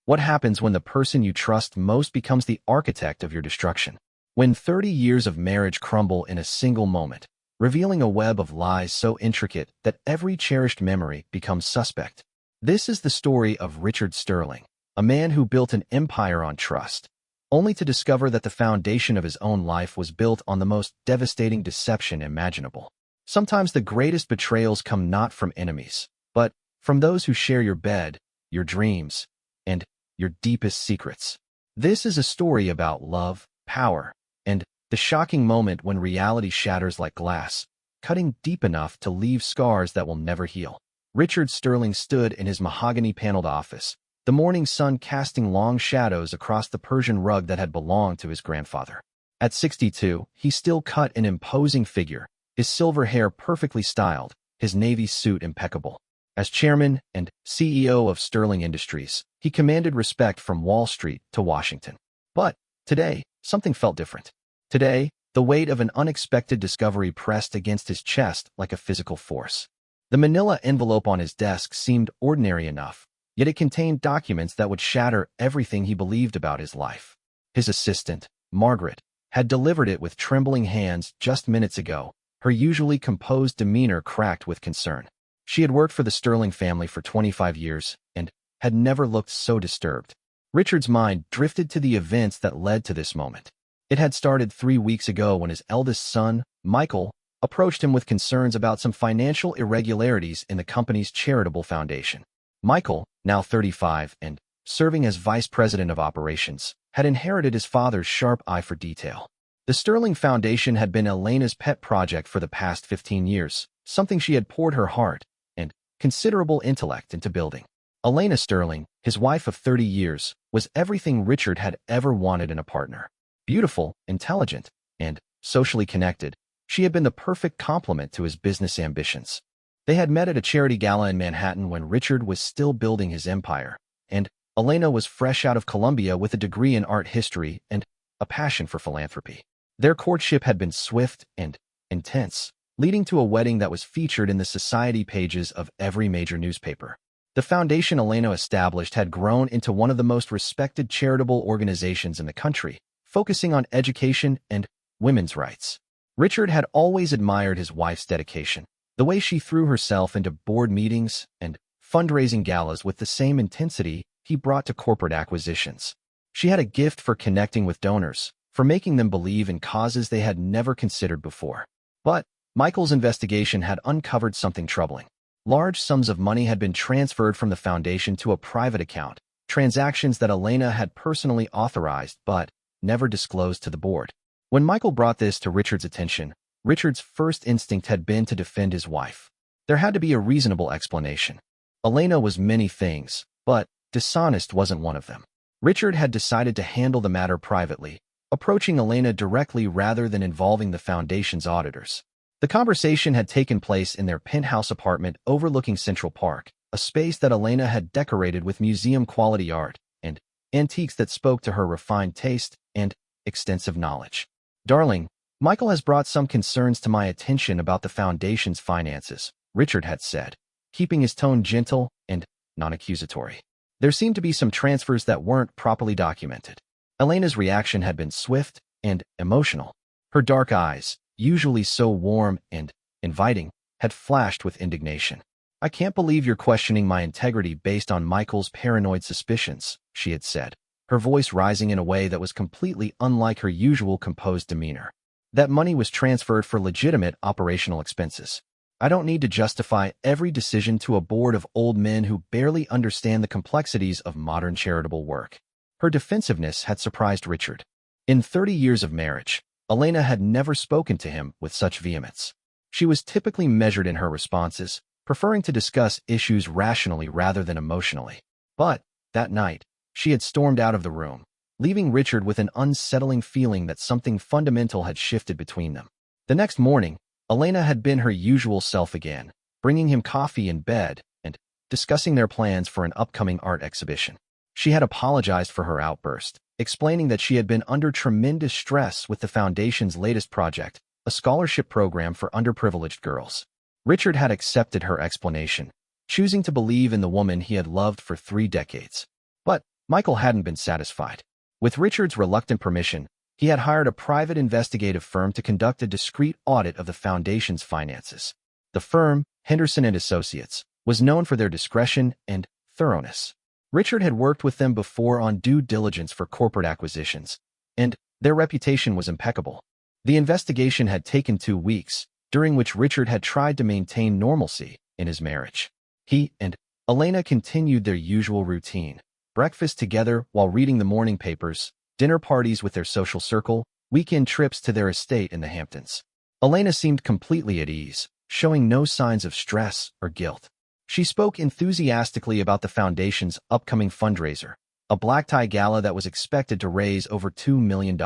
What happens when the person you trust most becomes the architect of your destruction? When 30 years of marriage crumble in a single moment, revealing a web of lies so intricate that every cherished memory becomes suspect. This is the story of Richard Sterling, a man who built an empire on trust, only to discover that the foundation of his own life was built on the most devastating deception imaginable. Sometimes the greatest betrayals come not from enemies, but from those who share your bed, your dreams, and your deepest secrets. This is a story about love, power, and the shocking moment when reality shatters like glass, cutting deep enough to leave scars that will never heal. Richard Sterling stood in his mahogany-paneled office, the morning sun casting long shadows across the Persian rug that had belonged to his grandfather. At 62, he still cut an imposing figure, his silver hair perfectly styled, his navy suit impeccable. As chairman and CEO of Sterling Industries, he commanded respect from Wall Street to Washington. But today, something felt different. Today, the weight of an unexpected discovery pressed against his chest like a physical force. The manila envelope on his desk seemed ordinary enough, yet it contained documents that would shatter everything he believed about his life. His assistant, Margaret, had delivered it with trembling hands just minutes ago, her usually composed demeanor cracked with concern. She had worked for the Sterling family for 25 years and had never looked so disturbed. Richard's mind drifted to the events that led to this moment. It had started 3 weeks ago when his eldest son, Michael, approached him with concerns about some financial irregularities in the company's charitable foundation. Michael, now 35 and serving as vice president of operations, had inherited his father's sharp eye for detail. The Sterling Foundation had been Elena's pet project for the past 15 years, something she had poured her heart and considerable intellect into building. Elena Sterling, his wife of 30 years, was everything Richard had ever wanted in a partner. Beautiful, intelligent, and socially connected, she had been the perfect complement to his business ambitions. They had met at a charity gala in Manhattan when Richard was still building his empire, and Elena was fresh out of Columbia with a degree in art history and a passion for philanthropy. Their courtship had been swift and intense, leading to a wedding that was featured in the society pages of every major newspaper. The foundation Elena established had grown into one of the most respected charitable organizations in the country, focusing on education and women's rights. Richard had always admired his wife's dedication, the way she threw herself into board meetings and fundraising galas with the same intensity he brought to corporate acquisitions. She had a gift for connecting with donors, for making them believe in causes they had never considered before. But Michael's investigation had uncovered something troubling. Large sums of money had been transferred from the foundation to a private account, transactions that Elena had personally authorized but never disclosed to the board. When Michael brought this to Richard's attention, Richard's first instinct had been to defend his wife. There had to be a reasonable explanation. Elena was many things, but dishonest wasn't one of them. Richard had decided to handle the matter privately, approaching Elena directly rather than involving the foundation's auditors. The conversation had taken place in their penthouse apartment overlooking Central Park, a space that Elena had decorated with museum-quality art and antiques that spoke to her refined taste and extensive knowledge. "Darling, Michael has brought some concerns to my attention about the foundation's finances," Richard had said, keeping his tone gentle and non-accusatory. There seemed to be some transfers that weren't properly documented. Elena's reaction had been swift and emotional. Her dark eyes, usually so warm and inviting, had flashed with indignation. "I can't believe you're questioning my integrity based on Michael's paranoid suspicions," she had said, her voice rising in a way that was completely unlike her usual composed demeanor. "That money was transferred for legitimate operational expenses. I don't need to justify every decision to a board of old men who barely understand the complexities of modern charitable work." Her defensiveness had surprised Richard. In 30 years of marriage, Elena had never spoken to him with such vehemence. She was typically measured in her responses, preferring to discuss issues rationally rather than emotionally. But that night, she had stormed out of the room, leaving Richard with an unsettling feeling that something fundamental had shifted between them. The next morning, Elena had been her usual self again, bringing him coffee in bed and discussing their plans for an upcoming art exhibition. She had apologized for her outburst, explaining that she had been under tremendous stress with the foundation's latest project, a scholarship program for underprivileged girls. Richard had accepted her explanation, choosing to believe in the woman he had loved for 3 decades. But Michael hadn't been satisfied. With Richard's reluctant permission, he had hired a private investigative firm to conduct a discreet audit of the foundation's finances. The firm, Henderson & Associates, was known for their discretion and thoroughness. Richard had worked with them before on due diligence for corporate acquisitions, and their reputation was impeccable. The investigation had taken 2 weeks, during which Richard had tried to maintain normalcy in his marriage. He and Elena continued their usual routine: breakfast together while reading the morning papers, dinner parties with their social circle, weekend trips to their estate in the Hamptons. Elena seemed completely at ease, showing no signs of stress or guilt. She spoke enthusiastically about the foundation's upcoming fundraiser, a black-tie gala that was expected to raise over $2 million.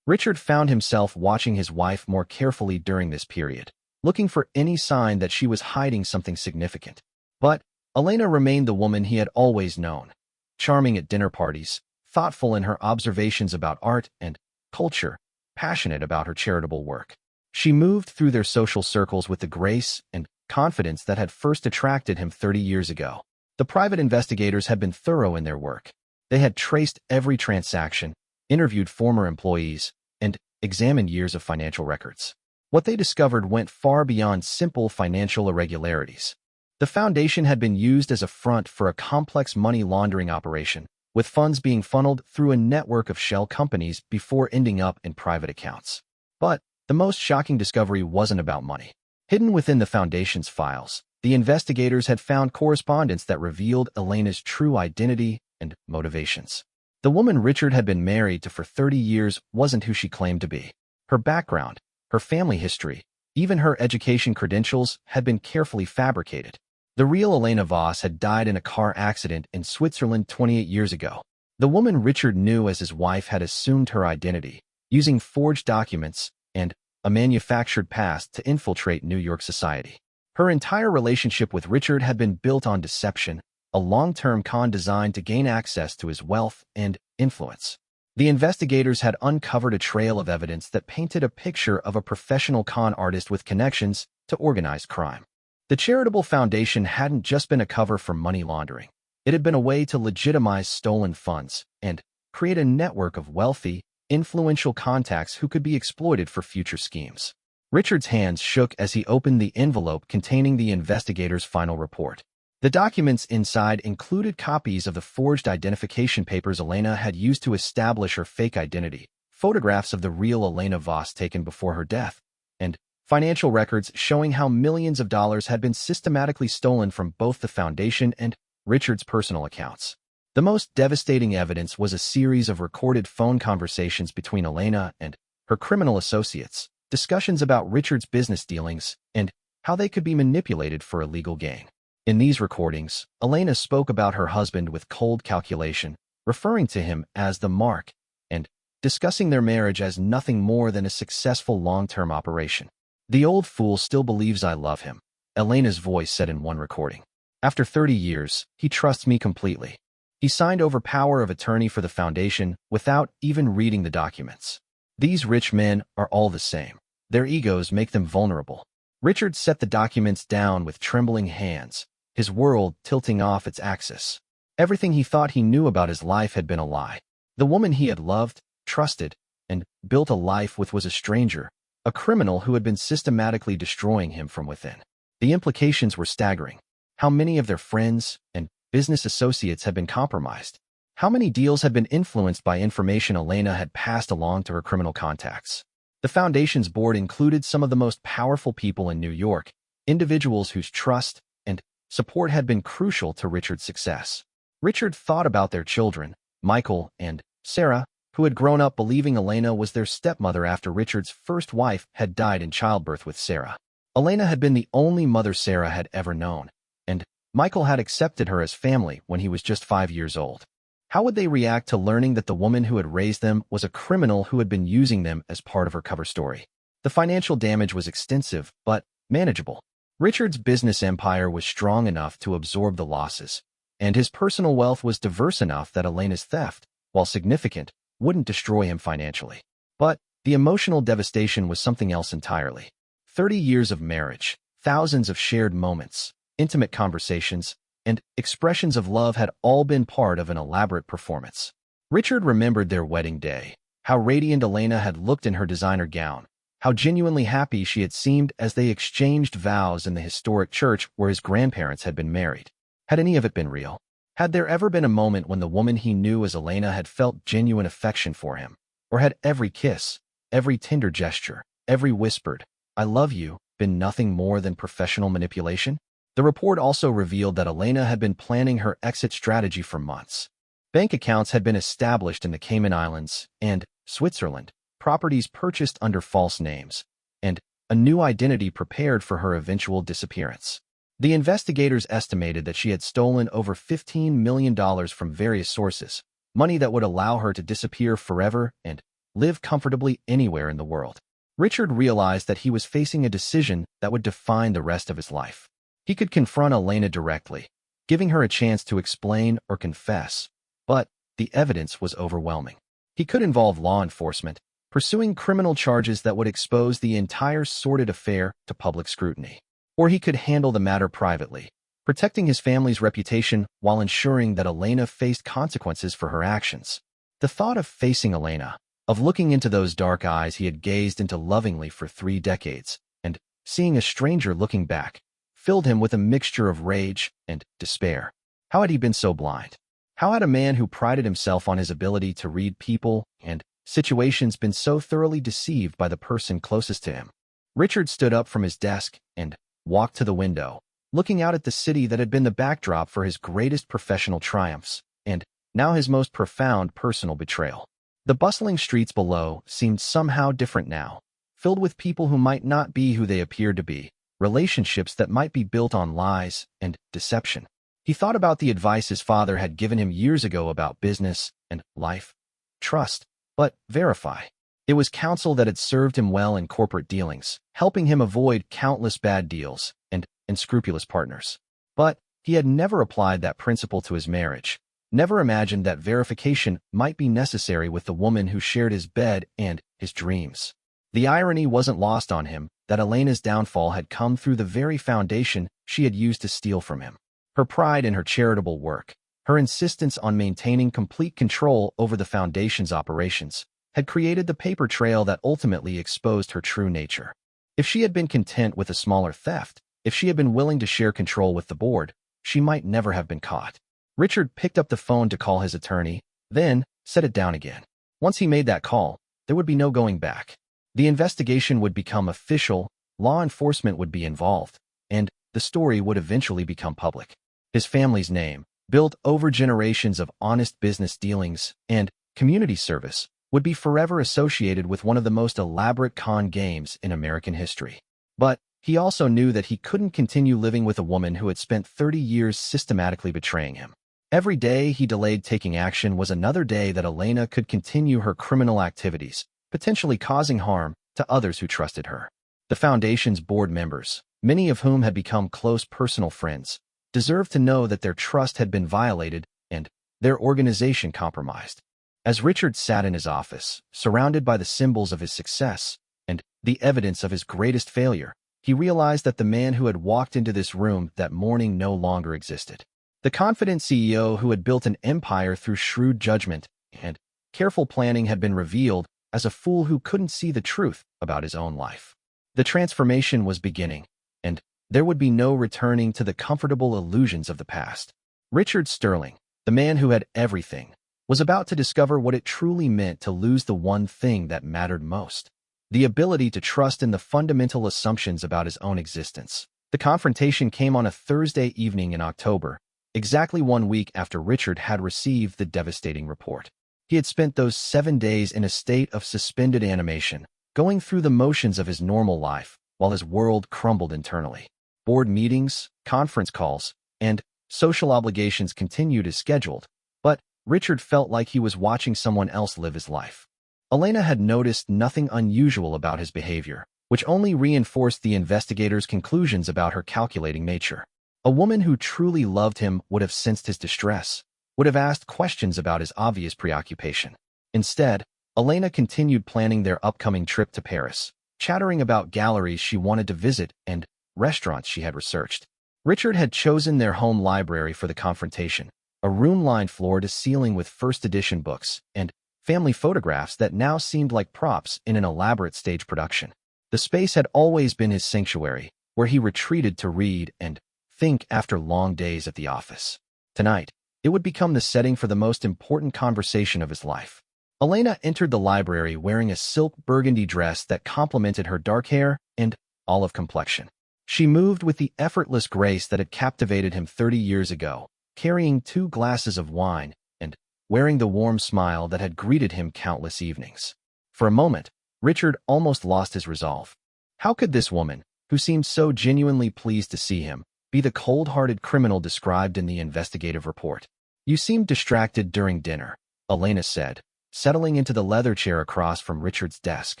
Richard found himself watching his wife more carefully during this period, looking for any sign that she was hiding something significant. But Elena remained the woman he had always known: charming at dinner parties, thoughtful in her observations about art and culture, passionate about her charitable work. She moved through their social circles with the grace and confidence that had first attracted him 30 years ago. The private investigators had been thorough in their work. They had traced every transaction, interviewed former employees, and examined years of financial records. What they discovered went far beyond simple financial irregularities. The foundation had been used as a front for a complex money laundering operation, with funds being funneled through a network of shell companies before ending up in private accounts. But the most shocking discovery wasn't about money. Hidden within the foundation's files, the investigators had found correspondence that revealed Elena's true identity and motivations. The woman Richard had been married to for 30 years wasn't who she claimed to be. Her background, her family history, even her education credentials had been carefully fabricated. The real Elena Voss had died in a car accident in Switzerland 28 years ago. The woman Richard knew as his wife had assumed her identity, using forged documents and a manufactured past to infiltrate New York society. Her entire relationship with Richard had been built on deception, a long-term con designed to gain access to his wealth and influence. The investigators had uncovered a trail of evidence that painted a picture of a professional con artist with connections to organized crime. The charitable foundation hadn't just been a cover for money laundering. It had been a way to legitimize stolen funds and create a network of wealthy, influential contacts who could be exploited for future schemes. Richard's hands shook as he opened the envelope containing the investigators' final report. The documents inside included copies of the forged identification papers Elena had used to establish her fake identity, photographs of the real Elena Voss taken before her death, and financial records showing how millions of dollars had been systematically stolen from both the foundation and Richard's personal accounts. The most devastating evidence was a series of recorded phone conversations between Elena and her criminal associates, discussions about Richard's business dealings and how they could be manipulated for illegal gain. In these recordings, Elena spoke about her husband with cold calculation, referring to him as the Mark, and discussing their marriage as nothing more than a successful long-term operation. "The old fool still believes I love him," Elena's voice said in one recording. "After 30 years, he trusts me completely. He signed over power of attorney for the foundation without even reading the documents. These rich men are all the same. Their egos make them vulnerable." Richard set the documents down with trembling hands, his world tilting off its axis. Everything he thought he knew about his life had been a lie. The woman he had loved, trusted, and built a life with was a stranger, a criminal who had been systematically destroying him from within. The implications were staggering. How many of their friends and business associates had been compromised? How many deals had been influenced by information Elena had passed along to her criminal contacts? The foundation's board included some of the most powerful people in New York, individuals whose trust and support had been crucial to Richard's success. Richard thought about their children, Michael and Sarah, who had grown up believing Elena was their stepmother after Richard's first wife had died in childbirth with Sarah. Elena had been the only mother Sarah had ever known, and Michael had accepted her as family when he was just 5 years old. How would they react to learning that the woman who had raised them was a criminal who had been using them as part of her cover story? The financial damage was extensive, but manageable. Richard's business empire was strong enough to absorb the losses, and his personal wealth was diverse enough that Elena's theft, while significant, wouldn't destroy him financially. But the emotional devastation was something else entirely. 30 years of marriage, thousands of shared moments, intimate conversations, and expressions of love had all been part of an elaborate performance. Richard remembered their wedding day, how radiant Elena had looked in her designer gown, how genuinely happy she had seemed as they exchanged vows in the historic church where his grandparents had been married. Had any of it been real? Had there ever been a moment when the woman he knew as Elena had felt genuine affection for him? Or had every kiss, every tender gesture, every whispered, "I love you," been nothing more than professional manipulation? The report also revealed that Elena had been planning her exit strategy for months. Bank accounts had been established in the Cayman Islands and Switzerland, properties purchased under false names, and a new identity prepared for her eventual disappearance. The investigators estimated that she had stolen over $15 million from various sources, money that would allow her to disappear forever and live comfortably anywhere in the world. Richard realized that he was facing a decision that would define the rest of his life. He could confront Elena directly, giving her a chance to explain or confess, but the evidence was overwhelming. He could involve law enforcement, pursuing criminal charges that would expose the entire sordid affair to public scrutiny. Or he could handle the matter privately, protecting his family's reputation while ensuring that Elena faced consequences for her actions. The thought of facing Elena, of looking into those dark eyes he had gazed into lovingly for 3 decades, and seeing a stranger looking back, filled him with a mixture of rage and despair. How had he been so blind? How had a man who prided himself on his ability to read people and situations been so thoroughly deceived by the person closest to him? Richard stood up from his desk and walked to the window, looking out at the city that had been the backdrop for his greatest professional triumphs, and now his most profound personal betrayal. The bustling streets below seemed somehow different now, filled with people who might not be who they appeared to be, relationships that might be built on lies and deception. He thought about the advice his father had given him years ago about business and life. Trust, but verify. It was counsel that had served him well in corporate dealings, helping him avoid countless bad deals and unscrupulous partners. But he had never applied that principle to his marriage, never imagined that verification might be necessary with the woman who shared his bed and his dreams. The irony wasn't lost on him that Elena's downfall had come through the very foundation she had used to steal from him. Her pride in her charitable work, her insistence on maintaining complete control over the foundation's operations, had created the paper trail that ultimately exposed her true nature. If she had been content with a smaller theft, if she had been willing to share control with the board, she might never have been caught. Richard picked up the phone to call his attorney, then set it down again. Once he made that call, there would be no going back. The investigation would become official, law enforcement would be involved, and the story would eventually become public. His family's name, built over generations of honest business dealings and community service, would be forever associated with one of the most elaborate con games in American history. But he also knew that he couldn't continue living with a woman who had spent 30 years systematically betraying him. Every day he delayed taking action was another day that Elena could continue her criminal activities, potentially causing harm to others who trusted her. The Foundation's board members, many of whom had become close personal friends, deserved to know that their trust had been violated and their organization compromised. As Richard sat in his office, surrounded by the symbols of his success and the evidence of his greatest failure, he realized that the man who had walked into this room that morning no longer existed. The confident CEO who had built an empire through shrewd judgment and careful planning had been revealed as a fool who couldn't see the truth about his own life. The transformation was beginning, and there would be no returning to the comfortable illusions of the past. Richard Sterling, the man who had everything, was about to discover what it truly meant to lose the one thing that mattered most: the ability to trust in the fundamental assumptions about his own existence. The confrontation came on a Thursday evening in October, exactly 1 week after Richard had received the devastating report. He had spent those 7 days in a state of suspended animation, going through the motions of his normal life, while his world crumbled internally. Board meetings, conference calls, and social obligations continued as scheduled, but Richard felt like he was watching someone else live his life. Elena had noticed nothing unusual about his behavior, which only reinforced the investigators' conclusions about her calculating nature. A woman who truly loved him would have sensed his distress, would have asked questions about his obvious preoccupation. Instead, Elena continued planning their upcoming trip to Paris, chattering about galleries she wanted to visit and restaurants she had researched. Richard had chosen their home library for the confrontation, a room lined floor to ceiling with first edition books and family photographs that now seemed like props in an elaborate stage production. The space had always been his sanctuary, where he retreated to read and think after long days at the office. Tonight, it would become the setting for the most important conversation of his life. Elena entered the library wearing a silk burgundy dress that complemented her dark hair and olive complexion. She moved with the effortless grace that had captivated him 30 years ago, carrying 2 glasses of wine and wearing the warm smile that had greeted him countless evenings. For a moment, Richard almost lost his resolve. How could this woman, who seemed so genuinely pleased to see him, be the cold-hearted criminal described in the investigative report? "You seemed distracted during dinner," Elena said, settling into the leather chair across from Richard's desk.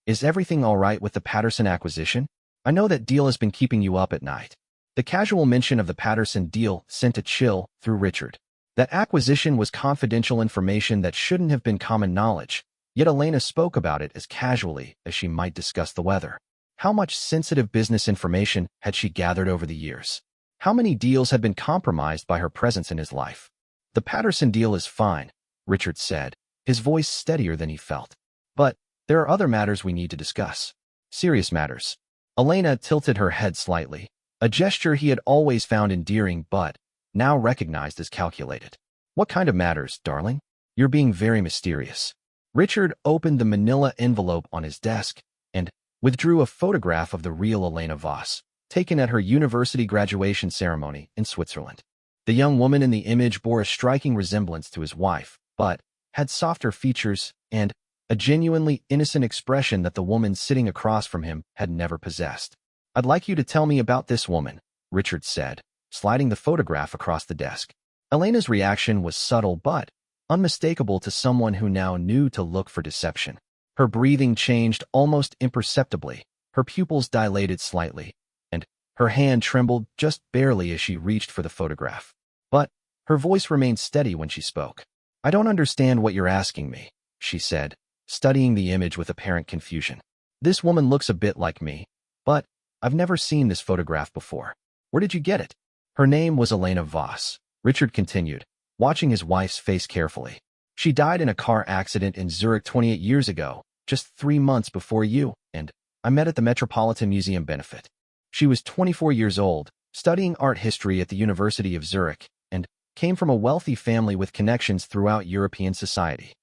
"Is everything all right with the Patterson acquisition? I know that deal has been keeping you up at night." The casual mention of the Patterson deal sent a chill through Richard. That acquisition was confidential information that shouldn't have been common knowledge, yet Elena spoke about it as casually as she might discuss the weather. How much sensitive business information had she gathered over the years? How many deals had been compromised by her presence in his life? "The Patterson deal is fine," Richard said, his voice steadier than he felt. "But there are other matters we need to discuss. Serious matters." Elena tilted her head slightly, a gesture he had always found endearing but now recognized as calculated. "What kind of matters, darling? You're being very mysterious." Richard opened the manila envelope on his desk and withdrew a photograph of the real Elena Voss, taken at her university graduation ceremony in Switzerland. The young woman in the image bore a striking resemblance to his wife, but had softer features and a genuinely innocent expression that the woman sitting across from him had never possessed. "I'd like you to tell me about this woman," Richard said, sliding the photograph across the desk. Elena's reaction was subtle but unmistakable to someone who now knew to look for deception. Her breathing changed almost imperceptibly, her pupils dilated slightly, and her hand trembled just barely as she reached for the photograph. But her voice remained steady when she spoke. "I don't understand what you're asking me," she said, studying the image with apparent confusion. "This woman looks a bit like me, but I've never seen this photograph before. Where did you get it?" "Her name was Elena Voss," Richard continued, watching his wife's face carefully. "She died in a car accident in Zurich 28 years ago, just 3 months before you and I met at the Metropolitan Museum benefit. She was 24 years old, studying art history at the University of Zurich, and came from a wealthy family with connections throughout European society."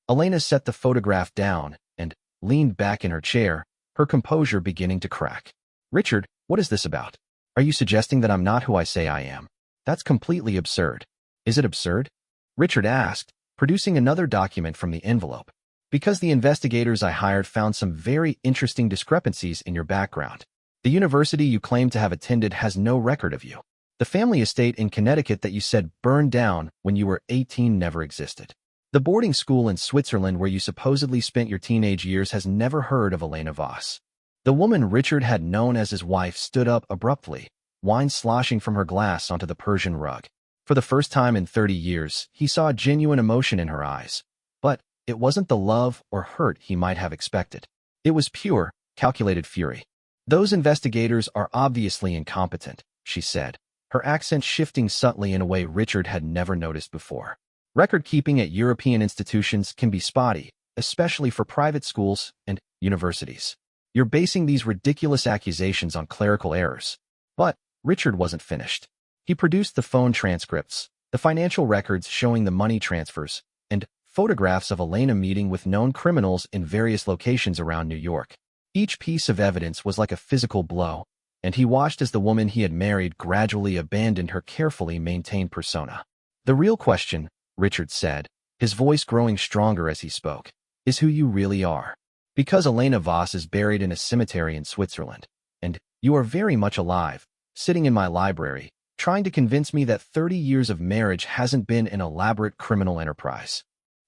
Elena set the photograph down and leaned back in her chair, her composure beginning to crack. "Richard, what is this about? Are you suggesting that I'm not who I say I am? That's completely absurd." "Is it absurd?" Richard asked, producing another document from the envelope. "Because the investigators I hired found some very interesting discrepancies in your background. The university you claim to have attended has no record of you. The family estate in Connecticut that you said burned down when you were 18 never existed. The boarding school in Switzerland where you supposedly spent your teenage years has never heard of Elena Voss." The woman Richard had known as his wife stood up abruptly, wine sloshing from her glass onto the Persian rug. For the first time in 30 years, he saw genuine emotion in her eyes. But it wasn't the love or hurt he might have expected. It was pure, calculated fury. "Those investigators are obviously incompetent," she said, her accent shifting subtly in a way Richard had never noticed before. "Record-keeping at European institutions can be spotty, especially for private schools and universities. You're basing these ridiculous accusations on clerical errors." But Richard wasn't finished. He produced the phone transcripts, the financial records showing the money transfers, and photographs of Elena meeting with known criminals in various locations around New York. Each piece of evidence was like a physical blow, and he watched as the woman he had married gradually abandoned her carefully maintained persona. "The real question," Richard said, his voice growing stronger as he spoke, "is who you really are. Because Elena Voss is buried in a cemetery in Switzerland, and you are very much alive, sitting in my library, trying to convince me that 30 years of marriage hasn't been an elaborate criminal enterprise."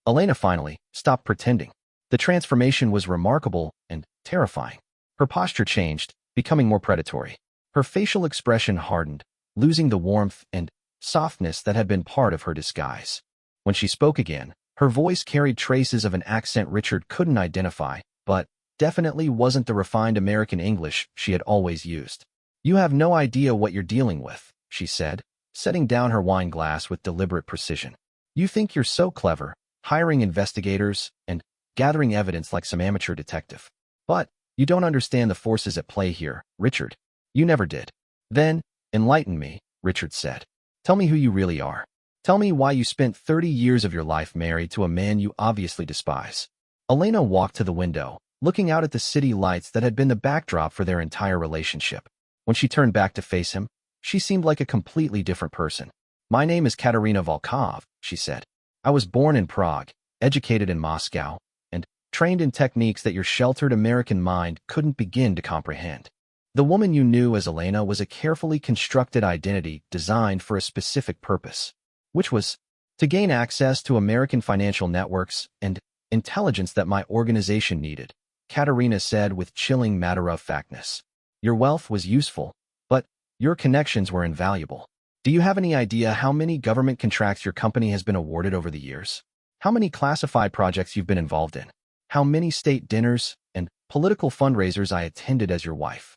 Elena finally stopped pretending. The transformation was remarkable and terrifying. Her posture changed, becoming more predatory. Her facial expression hardened, losing the warmth and softness that had been part of her disguise. When she spoke again, her voice carried traces of an accent Richard couldn't identify, but definitely wasn't the refined American English she had always used. "You have no idea what you're dealing with," she said, setting down her wine glass with deliberate precision. You think you're so clever, hiring investigators and gathering evidence like some amateur detective. But you don't understand the forces at play here, Richard. You never did. Then, enlighten me, Richard said. Tell me who you really are. Tell me why you spent 30 years of your life married to a man you obviously despise. Elena walked to the window, looking out at the city lights that had been the backdrop for their entire relationship. When she turned back to face him, she seemed like a completely different person. My name is Katerina Volkov, she said. I was born in Prague, educated in Moscow, and trained in techniques that your sheltered American mind couldn't begin to comprehend. The woman you knew as Elena was a carefully constructed identity designed for a specific purpose, which was to gain access to American financial networks and intelligence that my organization needed, Katerina said with chilling matter-of-factness. Your wealth was useful, but your connections were invaluable. Do you have any idea how many government contracts your company has been awarded over the years? How many classified projects you've been involved in? How many state dinners and political fundraisers I attended as your wife?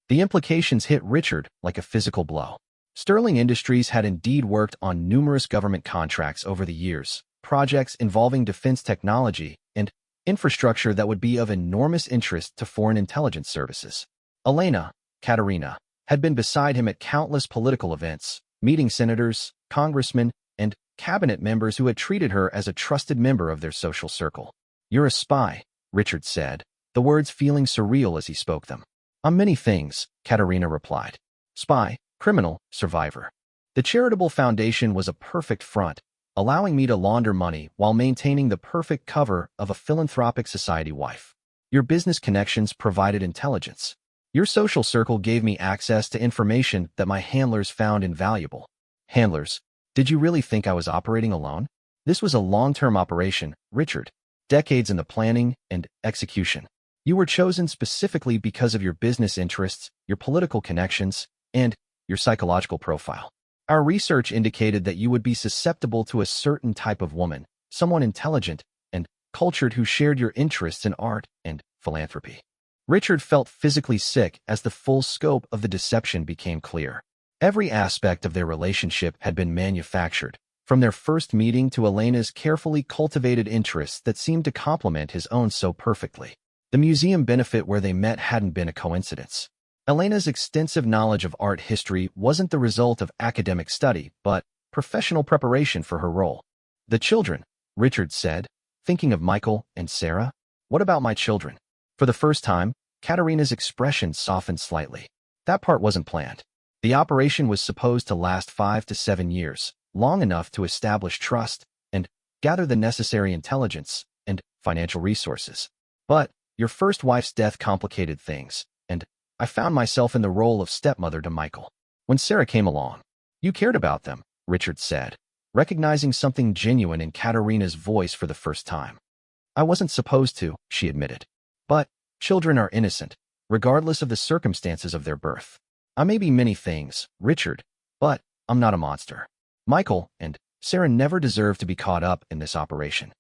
The implications hit Richard like a physical blow. Sterling Industries had indeed worked on numerous government contracts over the years, projects involving defense technology and infrastructure that would be of enormous interest to foreign intelligence services. Elena, Katerina, had been beside him at countless political events, meeting senators, congressmen, and cabinet members who had treated her as a trusted member of their social circle. You're a spy, Richard said, the words feeling surreal as he spoke them. On many things, Katerina replied. Spy, criminal, survivor. The charitable foundation was a perfect front, allowing me to launder money while maintaining the perfect cover of a philanthropic society wife. Your business connections provided intelligence. Your social circle gave me access to information that my handlers found invaluable. Handlers, did you really think I was operating alone? This was a long-term operation, Richard. Decades in the planning and execution. You were chosen specifically because of your business interests, your political connections, and your psychological profile. Our research indicated that you would be susceptible to a certain type of woman, someone intelligent and cultured who shared your interests in art and philanthropy. Richard felt physically sick as the full scope of the deception became clear. Every aspect of their relationship had been manufactured, from their first meeting to Elena's carefully cultivated interests that seemed to complement his own so perfectly. The museum benefit where they met hadn't been a coincidence. Elena's extensive knowledge of art history wasn't the result of academic study, but professional preparation for her role. The children, Richard said, thinking of Michael and Sarah. What about my children? For the first time, Katerina's expression softened slightly. That part wasn't planned. The operation was supposed to last 5 to 7 years, long enough to establish trust and gather the necessary intelligence and financial resources. But your first wife's death complicated things, and I found myself in the role of stepmother to Michael. When Sarah came along, you cared about them, Richard said, recognizing something genuine in Katerina's voice for the first time. I wasn't supposed to, she admitted. But children are innocent, regardless of the circumstances of their birth. I may be many things, Richard, but I'm not a monster. Michael and Sarah never deserved to be caught up in this operation.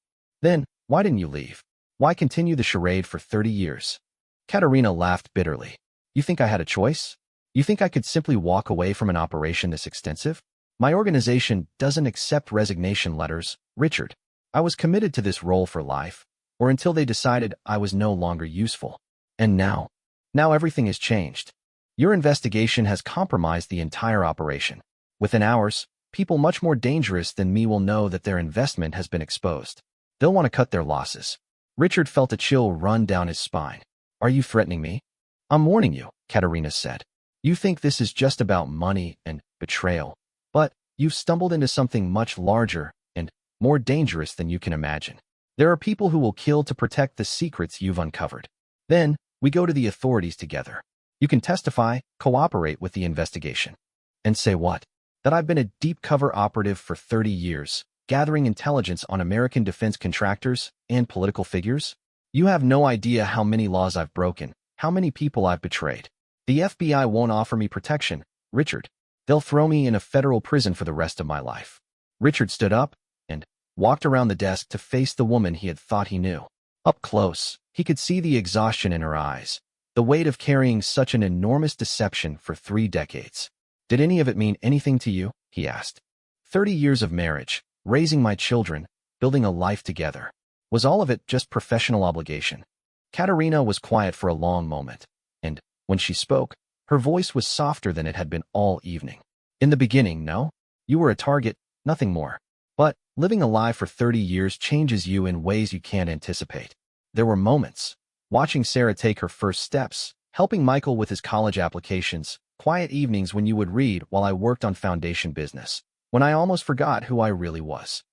Then, why didn't you leave? Why continue the charade for 30 years? Katerina laughed bitterly. You think I had a choice? You think I could simply walk away from an operation this extensive? My organization doesn't accept resignation letters, Richard. I was committed to this role for life, or until they decided I was no longer useful. And now everything has changed. Your investigation has compromised the entire operation. Within hours, people much more dangerous than me will know that their investment has been exposed. They'll want to cut their losses. Richard felt a chill run down his spine. Are you threatening me? I'm warning you, Katerina said. You think this is just about money and betrayal, but you've stumbled into something much larger and more dangerous than you can imagine. There are people who will kill to protect the secrets you've uncovered. Then, we go to the authorities together. You can testify, cooperate with the investigation. And say what? That I've been a deep cover operative for 30 years, gathering intelligence on American defense contractors and political figures? You have no idea how many laws I've broken, how many people I've betrayed. The FBI won't offer me protection, Richard. They'll throw me in a federal prison for the rest of my life. Richard stood up and walked around the desk to face the woman he had thought he knew. Up close, he could see the exhaustion in her eyes, the weight of carrying such an enormous deception for 3 decades. Did any of it mean anything to you? He asked. 30 years of marriage, raising my children, building a life together. Was all of it just professional obligation? Katerina was quiet for a long moment, and when she spoke, her voice was softer than it had been all evening. In the beginning, no. You were a target, nothing more. But living a lie for 30 years changes you in ways you can't anticipate. There were moments, watching Sarah take her first steps, helping Michael with his college applications, quiet evenings when you would read while I worked on foundation business, when I almost forgot who I really was.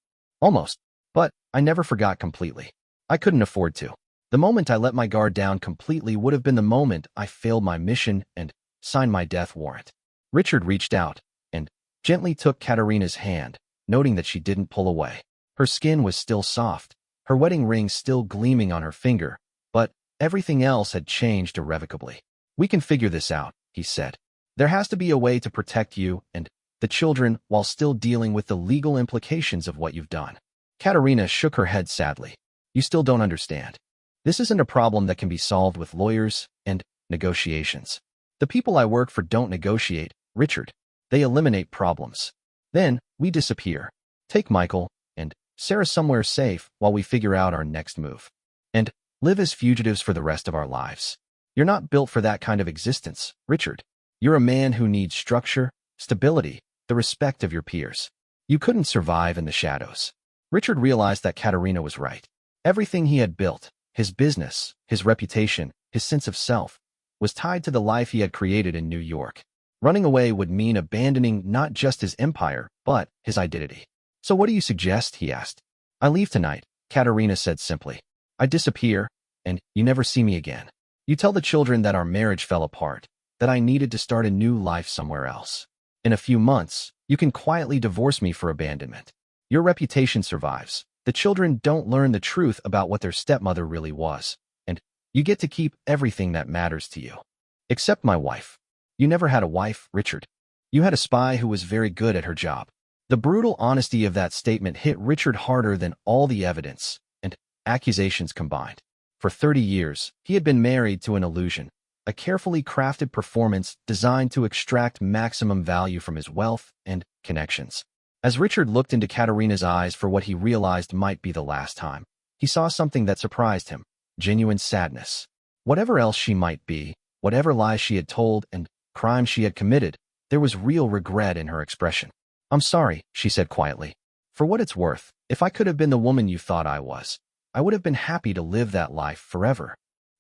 Almost. But I never forgot completely. I couldn't afford to. The moment I let my guard down completely would have been the moment I failed my mission and signed my death warrant. Richard reached out and gently took Katerina's hand, noting that she didn't pull away. Her skin was still soft, her wedding ring still gleaming on her finger, but everything else had changed irrevocably. We can figure this out, he said. There has to be a way to protect you and the children while still dealing with the legal implications of what you've done. Katerina shook her head sadly. You still don't understand. This isn't a problem that can be solved with lawyers and negotiations. The people I work for don't negotiate, Richard. They eliminate problems. Then we disappear. Take Michael and Sarah somewhere safe while we figure out our next move. And live as fugitives for the rest of our lives. You're not built for that kind of existence, Richard. You're a man who needs structure, stability, the respect of your peers. You couldn't survive in the shadows. Richard realized that Katerina was right. Everything he had built, his business, his reputation, his sense of self, was tied to the life he had created in New York. Running away would mean abandoning not just his empire, but his identity. So what do you suggest? He asked. I leave tonight, Katerina said simply. I disappear, and you never see me again. You tell the children that our marriage fell apart, that I needed to start a new life somewhere else. In a few months, you can quietly divorce me for abandonment. Your reputation survives. The children don't learn the truth about what their stepmother really was, and you get to keep everything that matters to you. Except my wife. You never had a wife, Richard. You had a spy who was very good at her job. The brutal honesty of that statement hit Richard harder than all the evidence and accusations combined. For 30 years, he had been married to an illusion, a carefully crafted performance designed to extract maximum value from his wealth and connections. As Richard looked into Katerina's eyes for what he realized might be the last time, he saw something that surprised him, genuine sadness. Whatever else she might be, whatever lies she had told and crimes she had committed, there was real regret in her expression. I'm sorry, she said quietly. For what it's worth, if I could have been the woman you thought I was, I would have been happy to live that life forever.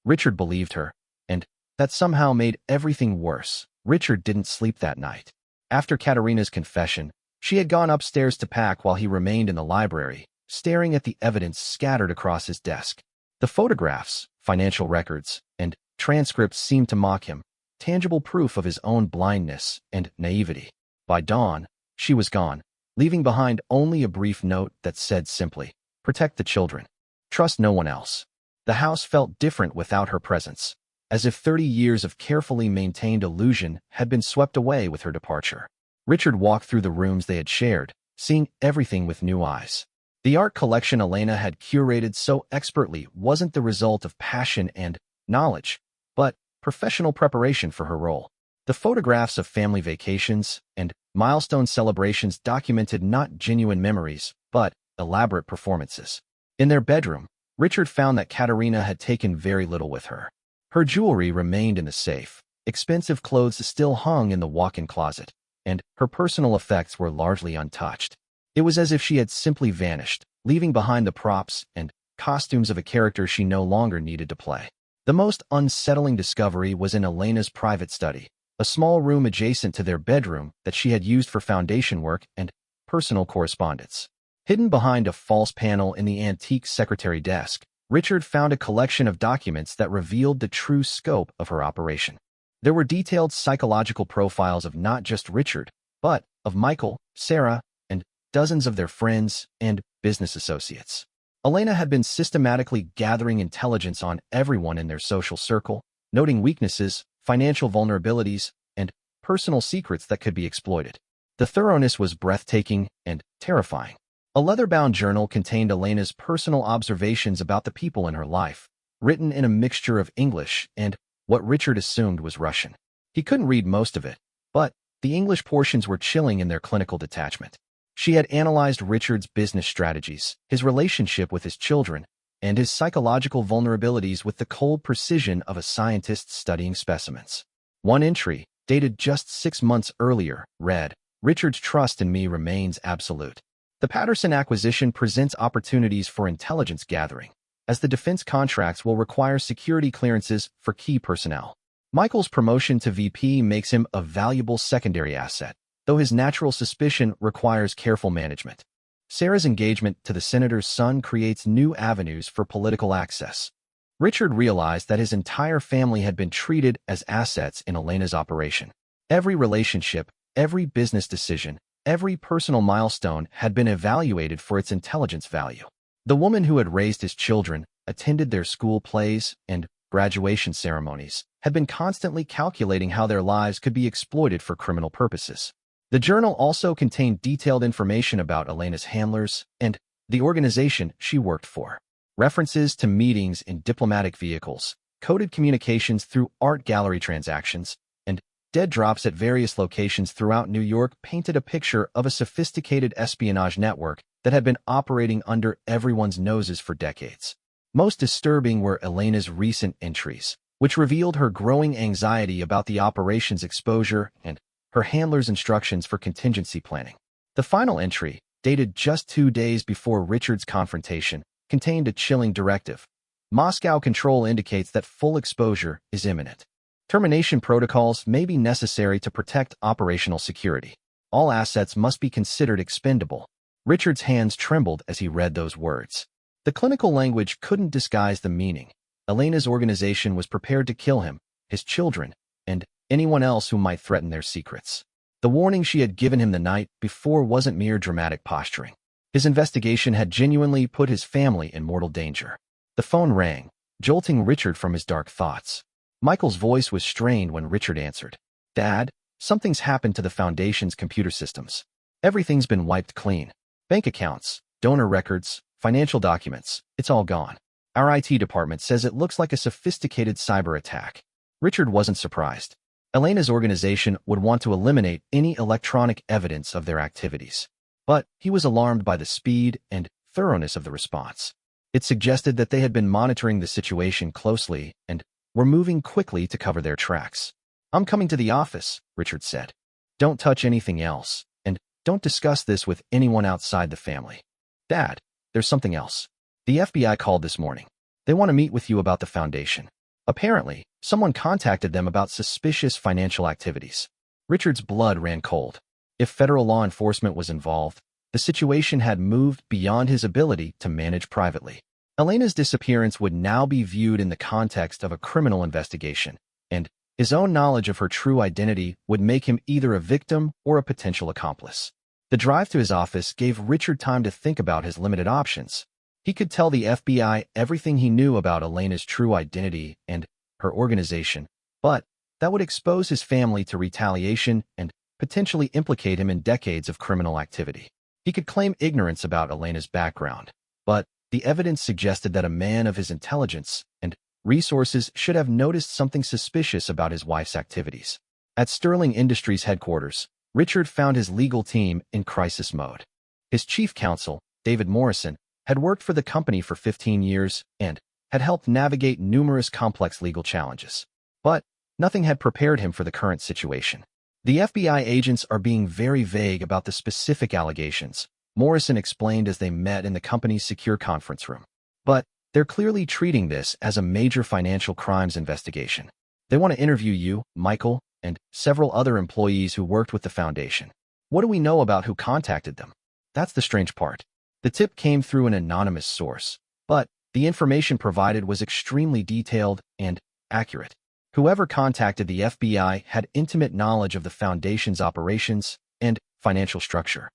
Richard believed her, and that somehow made everything worse. Richard didn't sleep that night. After Katerina's confession, she had gone upstairs to pack while he remained in the library, staring at the evidence scattered across his desk. The photographs, financial records, and transcripts seemed to mock him, tangible proof of his own blindness and naivety. By dawn, she was gone, leaving behind only a brief note that said simply, protect the children. Trust no one else. The house felt different without her presence, as if 30 years of carefully maintained illusion had been swept away with her departure. Richard walked through the rooms they had shared, seeing everything with new eyes. The art collection Elena had curated so expertly wasn't the result of passion and knowledge, but professional preparation for her role. The photographs of family vacations and milestone celebrations documented not genuine memories, but elaborate performances. In their bedroom, Richard found that Katerina had taken very little with her. Her jewelry remained in the safe, expensive clothes still hung in the walk-in closet, and her personal effects were largely untouched. It was as if she had simply vanished, leaving behind the props and costumes of a character she no longer needed to play. The most unsettling discovery was in Elena's private study, a small room adjacent to their bedroom that she had used for foundation work and personal correspondence. Hidden behind a false panel in the antique secretary desk, Richard found a collection of documents that revealed the true scope of her operation. There were detailed psychological profiles of not just Richard, but of Michael, Sarah, and dozens of their friends and business associates. Elena had been systematically gathering intelligence on everyone in their social circle, noting weaknesses, financial vulnerabilities, and personal secrets that could be exploited. The thoroughness was breathtaking and terrifying. A leather-bound journal contained Elena's personal observations about the people in her life, written in a mixture of English and what Richard assumed was Russian. He couldn't read most of it, but The English portions were chilling in their clinical detachment. She had analyzed Richard's business strategies, his relationship with his children, and his psychological vulnerabilities with the cold precision of a scientist studying specimens. One entry, dated just 6 months earlier, read, "Richard's trust in me remains absolute. The Patterson acquisition presents opportunities for intelligence gathering, as the defense contracts will require security clearances for key personnel. Michael's promotion to VP makes him a valuable secondary asset, though his natural suspicion requires careful management. Sarah's engagement to the senator's son creates new avenues for political access." Richard realized that his entire family had been treated as assets in Elena's operation. Every relationship, every business decision, every personal milestone had been evaluated for its intelligence value. The woman who had raised his children, attended their school plays, and graduation ceremonies, had been constantly calculating how their lives could be exploited for criminal purposes. The journal also contained detailed information about Elena's handlers and the organization she worked for. References to meetings in diplomatic vehicles, coded communications through art gallery transactions, and dead drops at various locations throughout New York painted a picture of a sophisticated espionage network that had been operating under everyone's noses for decades. Most disturbing were Elena's recent entries, which revealed her growing anxiety about the operation's exposure and her handler's instructions for contingency planning. The final entry, dated just 2 days before Richard's confrontation, contained a chilling directive. Moscow control indicates that full exposure is imminent. Termination protocols may be necessary to protect operational security. All assets must be considered expendable. Richard's hands trembled as he read those words. The clinical language couldn't disguise the meaning. Elena's organization was prepared to kill him, his children, and anyone else who might threaten their secrets. The warning she had given him the night before wasn't mere dramatic posturing. His investigation had genuinely put his family in mortal danger. The phone rang, jolting Richard from his dark thoughts. Michael's voice was strained when Richard answered. "Dad, something's happened to the Foundation's computer systems. Everything's been wiped clean. Bank accounts, donor records, financial documents, it's all gone. Our IT department says it looks like a sophisticated cyber attack." Richard wasn't surprised. Elena's organization would want to eliminate any electronic evidence of their activities. But he was alarmed by the speed and thoroughness of the response. It suggested that they had been monitoring the situation closely and were moving quickly to cover their tracks. "I'm coming to the office," Richard said. "Don't touch anything else, and don't discuss this with anyone outside the family." "Dad, there's something else. The FBI called this morning. They want to meet with you about the Foundation. Apparently, someone contacted them about suspicious financial activities." Richard's blood ran cold. If federal law enforcement was involved, the situation had moved beyond his ability to manage privately. Elena's disappearance would now be viewed in the context of a criminal investigation, and his own knowledge of her true identity would make him either a victim or a potential accomplice. The drive to his office gave Richard time to think about his limited options. He could tell the FBI everything he knew about Elena's true identity and her organization, but that would expose his family to retaliation and potentially implicate him in decades of criminal activity. He could claim ignorance about Elena's background, but the evidence suggested that a man of his intelligence and resources should have noticed something suspicious about his wife's activities. At Sterling Industries headquarters, Richard found his legal team in crisis mode. His chief counsel, David Morrison, had worked for the company for 15 years and had helped navigate numerous complex legal challenges. But nothing had prepared him for the current situation. "The FBI agents are being very vague about the specific allegations," Morrison explained as they met in the company's secure conference room. "But they're clearly treating this as a major financial crimes investigation. They want to interview you, Michael, and several other employees who worked with the Foundation. What do we know about who contacted them? That's the strange part. The tip came through an anonymous source, but the information provided was extremely detailed and accurate. Whoever contacted the FBI had intimate knowledge of the Foundation's operations and financial structure."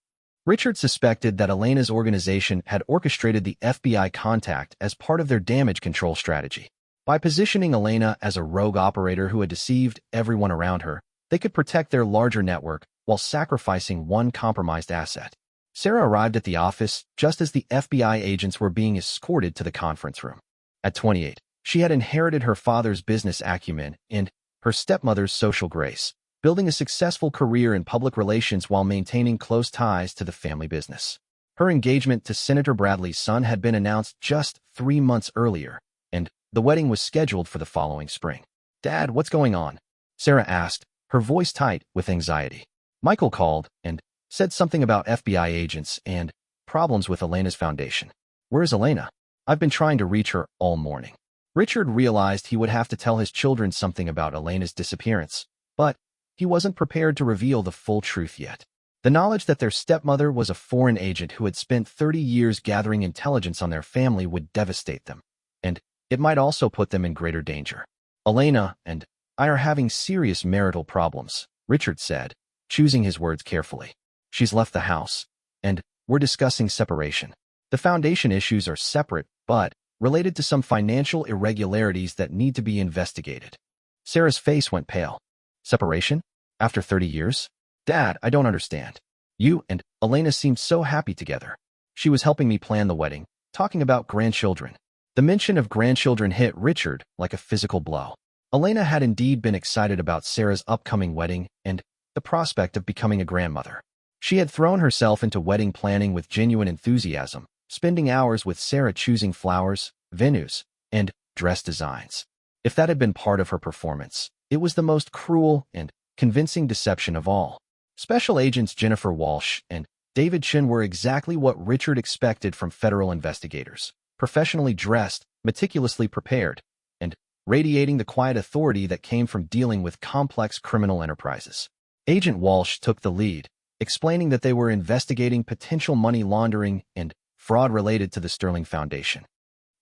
Richard suspected that Elena's organization had orchestrated the FBI contact as part of their damage control strategy. By positioning Elena as a rogue operator who had deceived everyone around her, they could protect their larger network while sacrificing one compromised asset. Sarah arrived at the office just as the FBI agents were being escorted to the conference room. At 28, she had inherited her father's business acumen and her stepmother's social grace, building a successful career in public relations while maintaining close ties to the family business. Her engagement to Senator Bradley's son had been announced just 3 months earlier, and the wedding was scheduled for the following spring. "Dad, what's going on?" Sarah asked, her voice tight with anxiety. Michael called and said something about FBI agents and problems with Elena's foundation. "Where's Elena? I've been trying to reach her all morning." Richard realized he would have to tell his children something about Elena's disappearance, but he wasn't prepared to reveal the full truth yet. The knowledge that their stepmother was a foreign agent who had spent 30 years gathering intelligence on their family would devastate them, and it might also put them in greater danger. "Elena and I are having serious marital problems," Richard said, choosing his words carefully. "She's left the house, and we're discussing separation. The foundation issues are separate, but related to some financial irregularities that need to be investigated." Sarah's face went pale. "Separation? After 30 years? Dad, I don't understand. You and Elena seemed so happy together. She was helping me plan the wedding, talking about grandchildren." The mention of grandchildren hit Richard like a physical blow. Elena had indeed been excited about Sarah's upcoming wedding and the prospect of becoming a grandmother. She had thrown herself into wedding planning with genuine enthusiasm, spending hours with Sarah choosing flowers, venues, and dress designs. If that had been part of her performance, it was the most cruel and convincing deception of all. Special Agents Jennifer Walsh and David Chin were exactly what Richard expected from federal investigators, professionally dressed, meticulously prepared, and radiating the quiet authority that came from dealing with complex criminal enterprises. Agent Walsh took the lead, explaining that they were investigating potential money laundering and fraud related to the Sterling Foundation.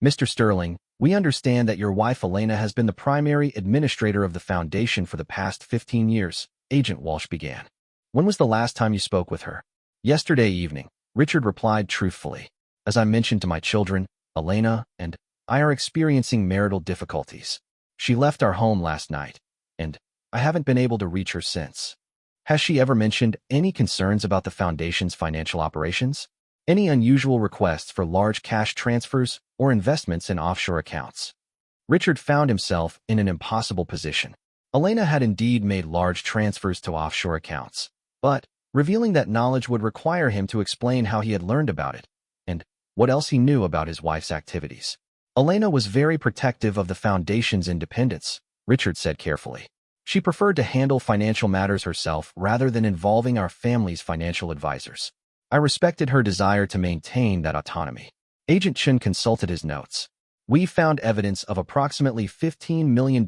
"Mr. Sterling, we understand that your wife Elena has been the primary administrator of the foundation for the past 15 years, Agent Walsh began. "When was the last time you spoke with her?" "Yesterday evening," Richard replied truthfully. "As I mentioned to my children, Elena and I are experiencing marital difficulties. She left our home last night, and I haven't been able to reach her since." "Has she ever mentioned any concerns about the foundation's financial operations? Any unusual requests for large cash transfers or investments in offshore accounts?" Richard found himself in an impossible position. Elena had indeed made large transfers to offshore accounts, but revealing that knowledge would require him to explain how he had learned about it and what else he knew about his wife's activities. "Elena was very protective of the foundation's independence," Richard said carefully. "She preferred to handle financial matters herself rather than involving our family's financial advisors. I respected her desire to maintain that autonomy." Agent Chin consulted his notes. "We found evidence of approximately $15 million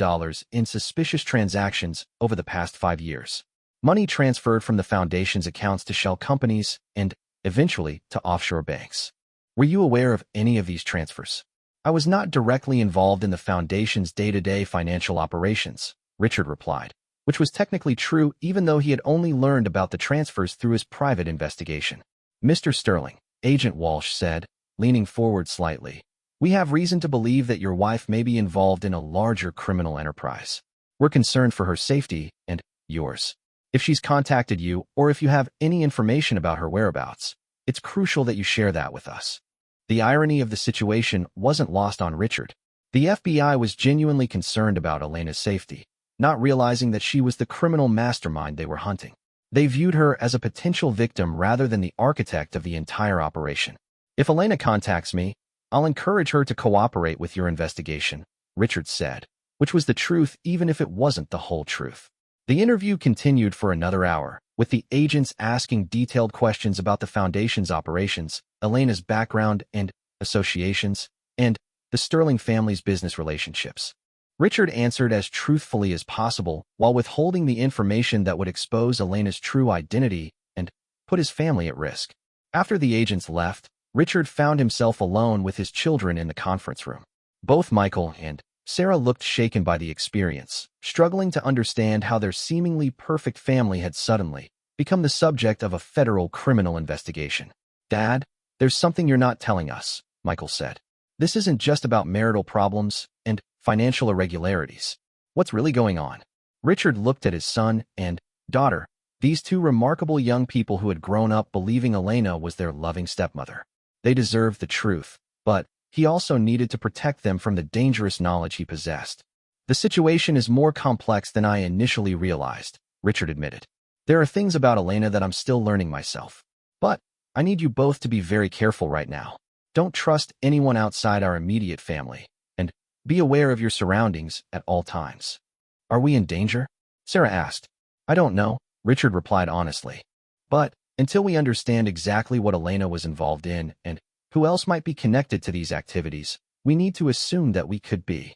in suspicious transactions over the past 5 years. Money transferred from the foundation's accounts to shell companies and, eventually, to offshore banks. Were you aware of any of these transfers?" "I was not directly involved in the foundation's day-to-day financial operations," Richard replied, which was technically true even though he had only learned about the transfers through his private investigation. "Mr. Sterling," Agent Walsh said, leaning forward slightly, "we have reason to believe that your wife may be involved in a larger criminal enterprise. We're concerned for her safety and yours. If she's contacted you or if you have any information about her whereabouts, it's crucial that you share that with us." The irony of the situation wasn't lost on Richard. The FBI was genuinely concerned about Elena's safety, not realizing that she was the criminal mastermind they were hunting. They viewed her as a potential victim rather than the architect of the entire operation. "If Elena contacts me, I'll encourage her to cooperate with your investigation," Richard said, which was the truth even if it wasn't the whole truth. The interview continued for another hour, with the agents asking detailed questions about the foundation's operations, Elena's background and associations, and the Sterling family's business relationships. Richard answered as truthfully as possible while withholding the information that would expose Elena's true identity and put his family at risk. After the agents left, Richard found himself alone with his children in the conference room. Both Michael and Sarah looked shaken by the experience, struggling to understand how their seemingly perfect family had suddenly become the subject of a federal criminal investigation. "Dad, there's something you're not telling us," Michael said. "This isn't just about marital problems and financial irregularities. What's really going on?" Richard looked at his son and daughter, these two remarkable young people who had grown up believing Elena was their loving stepmother. They deserved the truth, but he also needed to protect them from the dangerous knowledge he possessed. "The situation is more complex than I initially realized," Richard admitted. There are things about Elena that I'm still learning myself. But I need you both to be very careful right now. Don't trust anyone outside our immediate family, and be aware of your surroundings at all times. Are we in danger? Sarah asked. I don't know, Richard replied honestly. But until we understand exactly what Elena was involved in and who else might be connected to these activities, we need to assume that we could be.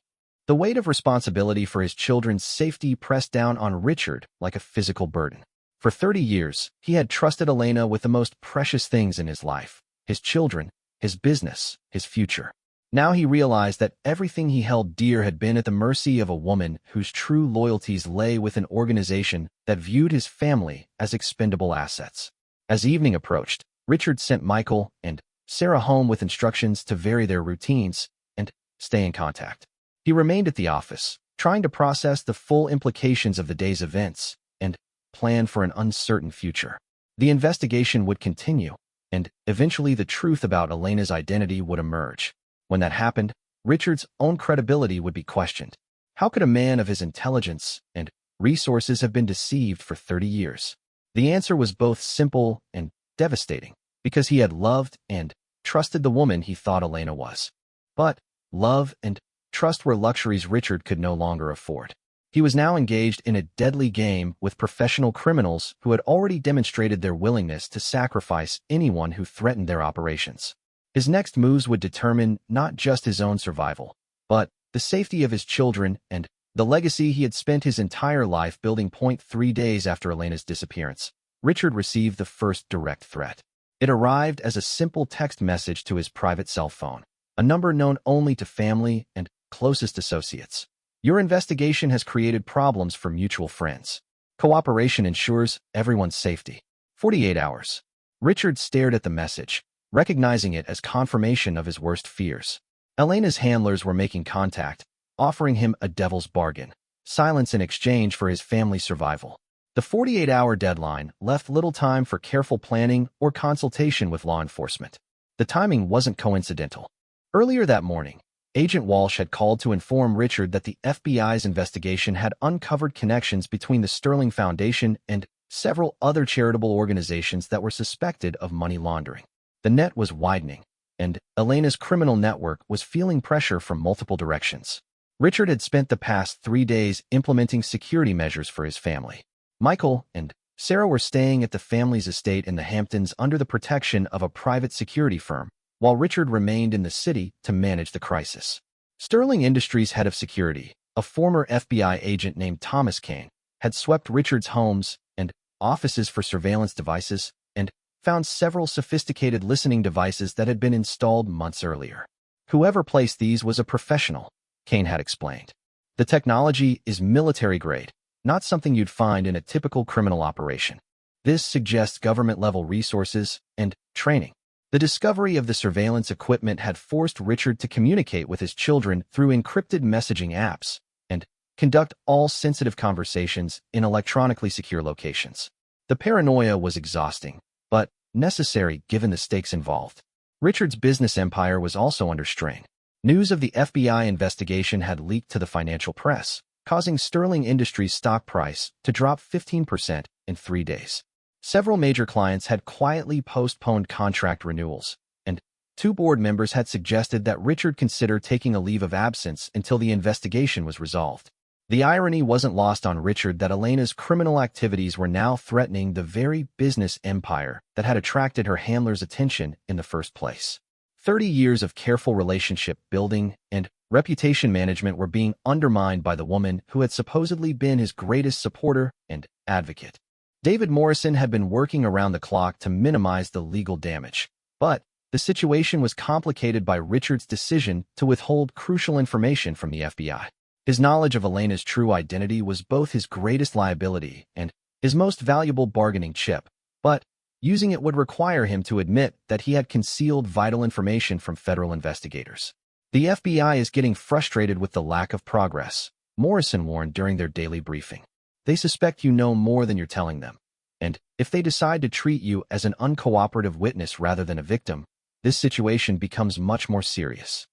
The weight of responsibility for his children's safety pressed down on Richard like a physical burden. For 30 years, he had trusted Elena with the most precious things in his life, his children, his business, his future. Now he realized that everything he held dear had been at the mercy of a woman whose true loyalties lay with an organization that viewed his family as expendable assets. As evening approached, Richard sent Michael and Sarah home with instructions to vary their routines and stay in contact. He remained at the office, trying to process the full implications of the day's events and plan for an uncertain future. The investigation would continue, and eventually the truth about Elena's identity would emerge. When that happened, Richard's own credibility would be questioned. How could a man of his intelligence and resources have been deceived for 30 years? The answer was both simple and devastating, because he had loved and trusted the woman he thought Elena was. But love and trust were luxuries Richard could no longer afford. He was now engaged in a deadly game with professional criminals who had already demonstrated their willingness to sacrifice anyone who threatened their operations. His next moves would determine not just his own survival, but the safety of his children and the legacy he had spent his entire life building. 3 days after Elena's disappearance, Richard received the first direct threat. It arrived as a simple text message to his private cell phone, a number known only to family and closest associates. Your investigation has created problems for mutual friends. Cooperation ensures everyone's safety. 48 hours. Richard stared at the message, recognizing it as confirmation of his worst fears. Elena's handlers were making contact, offering him a devil's bargain, silence in exchange for his family's survival. The 48-hour deadline left little time for careful planning or consultation with law enforcement. The timing wasn't coincidental. Earlier that morning, Agent Walsh had called to inform Richard that the FBI's investigation had uncovered connections between the Sterling Foundation and several other charitable organizations that were suspected of money laundering. The net was widening, and Elena's criminal network was feeling pressure from multiple directions. Richard had spent the past 3 days implementing security measures for his family. Michael and Sarah were staying at the family's estate in the Hamptons under the protection of a private security firm, while Richard remained in the city to manage the crisis. Sterling Industries' head of security, a former FBI agent named Thomas Kane, had swept Richard's homes and offices for surveillance devices and found several sophisticated listening devices that had been installed months earlier. Whoever placed these was a professional, Kane had explained. The technology is military-grade, not something you'd find in a typical criminal operation. This suggests government-level resources and training. The discovery of the surveillance equipment had forced Richard to communicate with his children through encrypted messaging apps and conduct all sensitive conversations in electronically secure locations. The paranoia was exhausting, but necessary given the stakes involved. Richard's business empire was also under strain. News of the FBI investigation had leaked to the financial press, causing Sterling Industries' stock price to drop 15% in 3 days. Several major clients had quietly postponed contract renewals, and 2 board members had suggested that Richard consider taking a leave of absence until the investigation was resolved. The irony wasn't lost on Richard that Elena's criminal activities were now threatening the very business empire that had attracted her handler's attention in the first place. 30 years of careful relationship building and reputation management were being undermined by the woman who had supposedly been his greatest supporter and advocate. David Morrison had been working around the clock to minimize the legal damage, but the situation was complicated by Richard's decision to withhold crucial information from the FBI. His knowledge of Elena's true identity was both his greatest liability and his most valuable bargaining chip, but using it would require him to admit that he had concealed vital information from federal investigators. The FBI is getting frustrated with the lack of progress, Morrison warned during their daily briefing. They suspect you know more than you're telling them, and if they decide to treat you as an uncooperative witness rather than a victim, this situation becomes much more serious.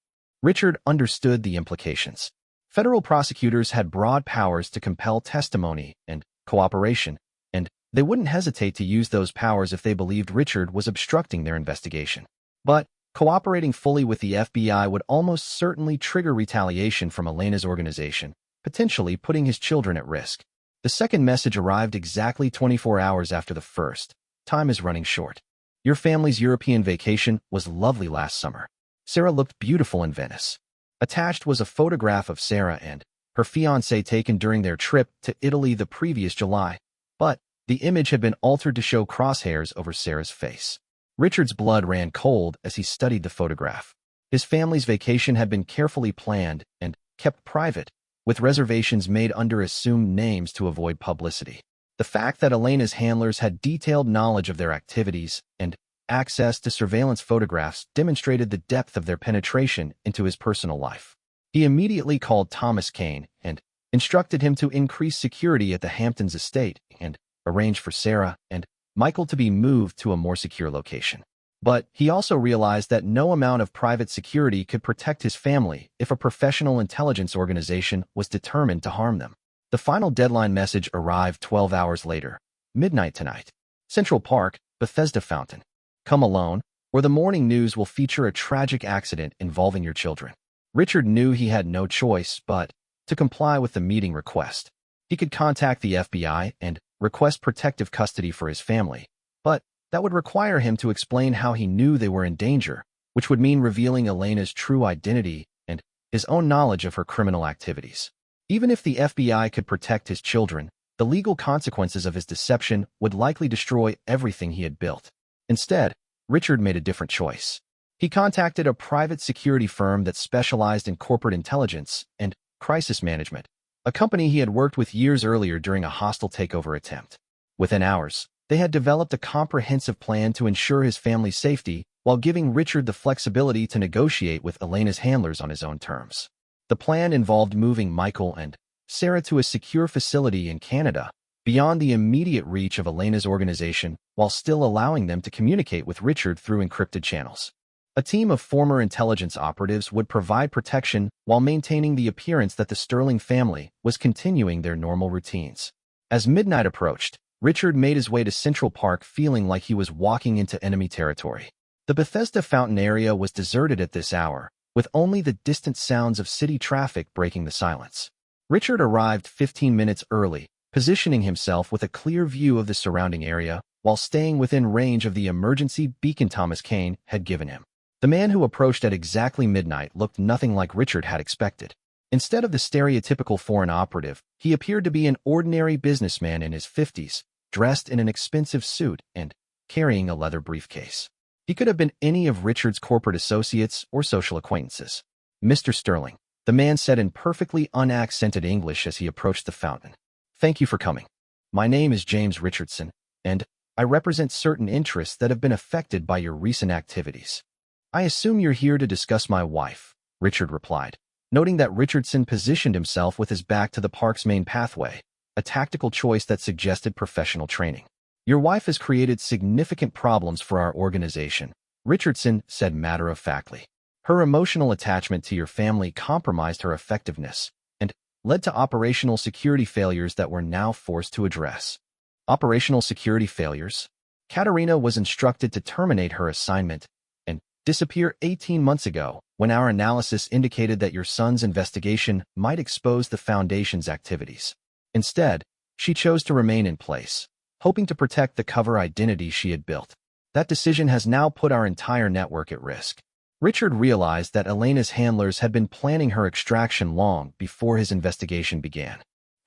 Richard understood the implications. Federal prosecutors had broad powers to compel testimony and cooperation, and they wouldn't hesitate to use those powers if they believed Richard was obstructing their investigation. But cooperating fully with the FBI would almost certainly trigger retaliation from Elena's organization, potentially putting his children at risk. The second message arrived exactly 24 hours after the first. Time is running short. Your family's European vacation was lovely last summer. Sarah looked beautiful in Venice. Attached was a photograph of Sarah and her fiancé taken during their trip to Italy the previous July, but the image had been altered to show crosshairs over Sarah's face. Richard's blood ran cold as he studied the photograph. His family's vacation had been carefully planned and kept private, with reservations made under assumed names to avoid publicity. The fact that Elena's handlers had detailed knowledge of their activities and access to surveillance photographs demonstrated the depth of their penetration into his personal life. He immediately called Thomas Kane and instructed him to increase security at the Hamptons estate and arrange for Sarah and Michael to be moved to a more secure location. But he also realized that no amount of private security could protect his family if a professional intelligence organization was determined to harm them. The final deadline message arrived 12 hours later. Midnight tonight. Central Park, Bethesda Fountain. Come alone, or the morning news will feature a tragic accident involving your children. Richard knew he had no choice but to comply with the meeting request. He could contact the FBI and request protective custody for his family, but that would require him to explain how he knew they were in danger, which would mean revealing Elena's true identity and his own knowledge of her criminal activities. Even if the FBI could protect his children, the legal consequences of his deception would likely destroy everything he had built. Instead, Richard made a different choice. He contacted a private security firm that specialized in corporate intelligence and crisis management, a company he had worked with years earlier during a hostile takeover attempt. Within hours, they had developed a comprehensive plan to ensure his family's safety while giving Richard the flexibility to negotiate with Elena's handlers on his own terms. The plan involved moving Michael and Sarah to a secure facility in Canada, beyond the immediate reach of Elena's organization, while still allowing them to communicate with Richard through encrypted channels. A team of former intelligence operatives would provide protection while maintaining the appearance that the Sterling family was continuing their normal routines. As midnight approached, Richard made his way to Central Park feeling like he was walking into enemy territory. The Bethesda Fountain area was deserted at this hour, with only the distant sounds of city traffic breaking the silence. Richard arrived 15 minutes early, positioning himself with a clear view of the surrounding area while staying within range of the emergency beacon Thomas Kane had given him. The man who approached at exactly midnight looked nothing like Richard had expected. Instead of the stereotypical foreign operative, he appeared to be an ordinary businessman in his 50s, dressed in an expensive suit and carrying a leather briefcase. He could have been any of Richard's corporate associates or social acquaintances. Mr. Sterling, the man said in perfectly unaccented English as he approached the fountain. Thank you for coming. My name is James Richardson, and I represent certain interests that have been affected by your recent activities. I assume you're here to discuss my wife, Richard replied, noting that Richardson positioned himself with his back to the park's main pathway, a tactical choice that suggested professional training. Your wife has created significant problems for our organization, Richardson said matter-of-factly. Her emotional attachment to your family compromised her effectiveness and led to operational security failures that we're now forced to address. Operational security failures? Katerina was instructed to terminate her assignment and disappear 18 months ago when our analysis indicated that your son's investigation might expose the Foundation's activities. Instead, she chose to remain in place, hoping to protect the cover identity she had built. That decision has now put our entire network at risk. Richard realized that Elena's handlers had been planning her extraction long before his investigation began.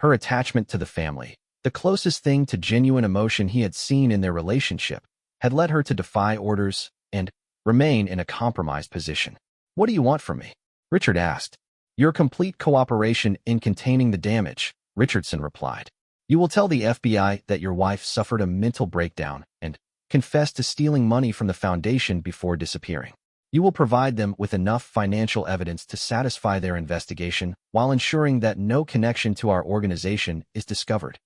Her attachment to the family, the closest thing to genuine emotion he had seen in their relationship, had led her to defy orders and remain in a compromised position. What do you want from me? Richard asked. Your complete cooperation in containing the damage, Richardson replied. You will tell the FBI that your wife suffered a mental breakdown and confessed to stealing money from the Foundation before disappearing. You will provide them with enough financial evidence to satisfy their investigation while ensuring that no connection to our organization is discovered.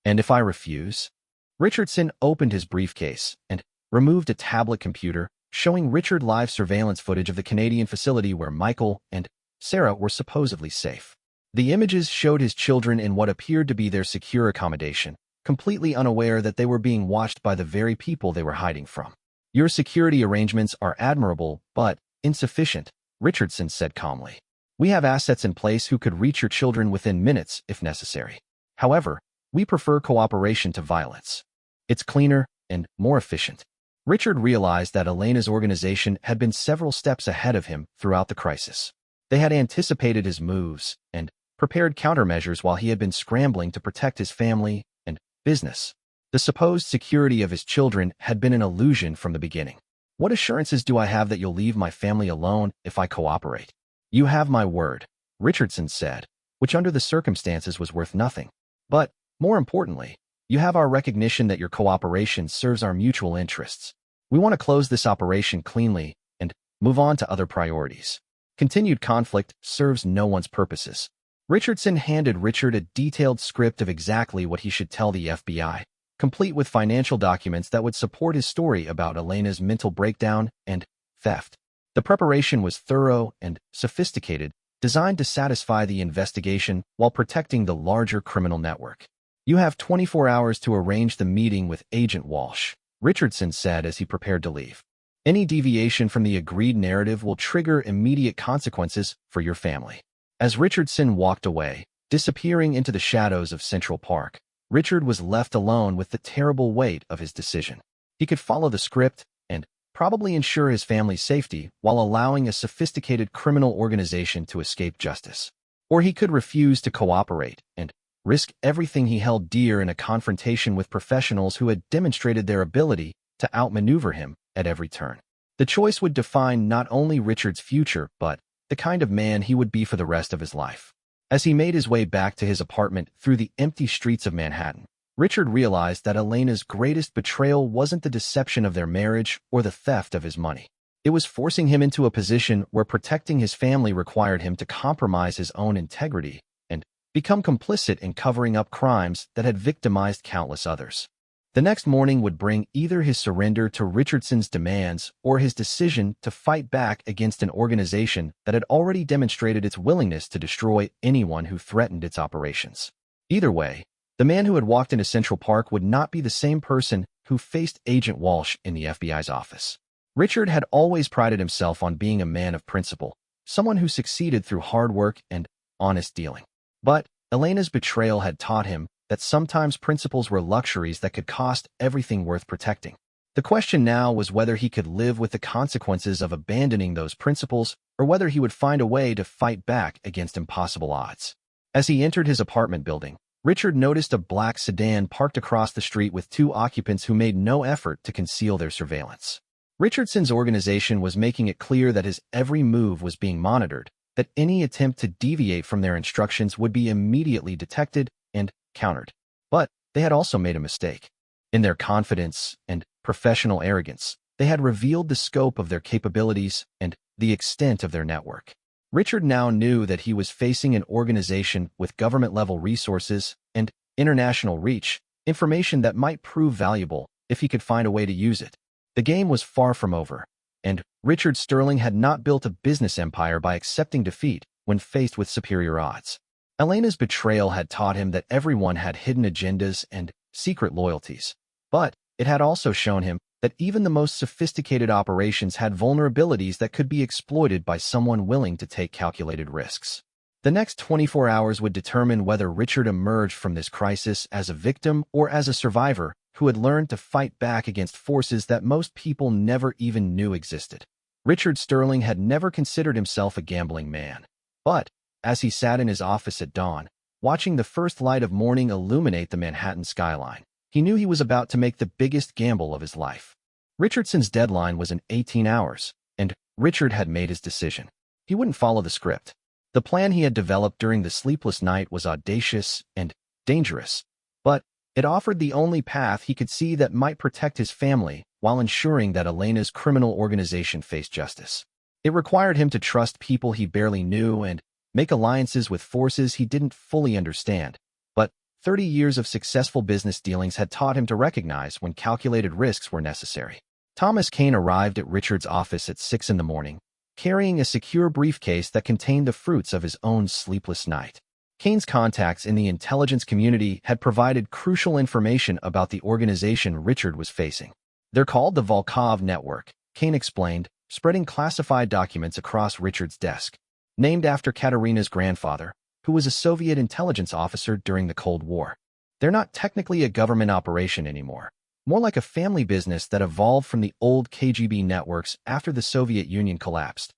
And if I refuse? Richardson opened his briefcase and removed a tablet computer showing Richard live surveillance footage of the Canadian facility where Michael and Sarah were supposedly safe. The images showed his children in what appeared to be their secure accommodation, completely unaware that they were being watched by the very people they were hiding from. Your security arrangements are admirable, but insufficient, Richardson said calmly. We have assets in place who could reach your children within minutes if necessary. However, we prefer cooperation to violence. It's cleaner and more efficient. Richard realized that Elena's organization had been several steps ahead of him throughout the crisis. They had anticipated his moves and prepared countermeasures while he had been scrambling to protect his family and business. The supposed security of his children had been an illusion from the beginning. What assurances do I have that you'll leave my family alone if I cooperate? You have my word, Richardson said, which under the circumstances was worth nothing. But, more importantly, you have our recognition that your cooperation serves our mutual interests. We want to close this operation cleanly and move on to other priorities. Continued conflict serves no one's purposes. Richardson handed Richard a detailed script of exactly what he should tell the FBI, complete with financial documents that would support his story about Elena's mental breakdown and theft. The preparation was thorough and sophisticated, designed to satisfy the investigation while protecting the larger criminal network. You have 24 hours to arrange the meeting with Agent Walsh, Richardson said as he prepared to leave. Any deviation from the agreed narrative will trigger immediate consequences for your family. As Richardson walked away, disappearing into the shadows of Central Park, Richard was left alone with the terrible weight of his decision. He could follow the script and probably ensure his family's safety while allowing a sophisticated criminal organization to escape justice. Or he could refuse to cooperate and risk everything he held dear in a confrontation with professionals who had demonstrated their ability to outmaneuver him at every turn. The choice would define not only Richard's future, but the kind of man he would be for the rest of his life. As he made his way back to his apartment through the empty streets of Manhattan, Richard realized that Elena's greatest betrayal wasn't the deception of their marriage or the theft of his money. It was forcing him into a position where protecting his family required him to compromise his own integrity and become complicit in covering up crimes that had victimized countless others. The next morning would bring either his surrender to Richardson's demands or his decision to fight back against an organization that had already demonstrated its willingness to destroy anyone who threatened its operations. Either way, the man who had walked into Central Park would not be the same person who faced Agent Walsh in the FBI's office. Richard had always prided himself on being a man of principle, someone who succeeded through hard work and honest dealing. But Elena's betrayal had taught him that sometimes principles were luxuries that could cost everything worth protecting. The question now was whether he could live with the consequences of abandoning those principles or whether he would find a way to fight back against impossible odds. As he entered his apartment building, Richard noticed a black sedan parked across the street with two occupants who made no effort to conceal their surveillance. Richardson's organization was making it clear that his every move was being monitored, that any attempt to deviate from their instructions would be immediately detected and countered. But they had also made a mistake. In their confidence and professional arrogance, they had revealed the scope of their capabilities and the extent of their network. Richard now knew that he was facing an organization with government-level resources and international reach, information that might prove valuable if he could find a way to use it. The game was far from over, and Richard Sterling had not built a business empire by accepting defeat when faced with superior odds. Elena's betrayal had taught him that everyone had hidden agendas and secret loyalties, but it had also shown him that even the most sophisticated operations had vulnerabilities that could be exploited by someone willing to take calculated risks. The next 24 hours would determine whether Richard emerged from this crisis as a victim or as a survivor who had learned to fight back against forces that most people never even knew existed. Richard Sterling had never considered himself a gambling man, but as he sat in his office at dawn, watching the first light of morning illuminate the Manhattan skyline, he knew he was about to make the biggest gamble of his life. Richardson's deadline was in 18 hours, and Richard had made his decision. He wouldn't follow the script. The plan he had developed during the sleepless night was audacious and dangerous, but it offered the only path he could see that might protect his family while ensuring that Elena's criminal organization faced justice. It required him to trust people he barely knew and make alliances with forces he didn't fully understand, but 30 years of successful business dealings had taught him to recognize when calculated risks were necessary. Thomas Kane arrived at Richard's office at 6 in the morning, carrying a secure briefcase that contained the fruits of his own sleepless night. Kane's contacts in the intelligence community had provided crucial information about the organization Richard was facing. They're called the Volkov Network, Kane explained, spreading classified documents across Richard's desk. Named after Katerina's grandfather, who was a Soviet intelligence officer during the Cold War. They're not technically a government operation anymore, more like a family business that evolved from the old KGB networks after the Soviet Union collapsed.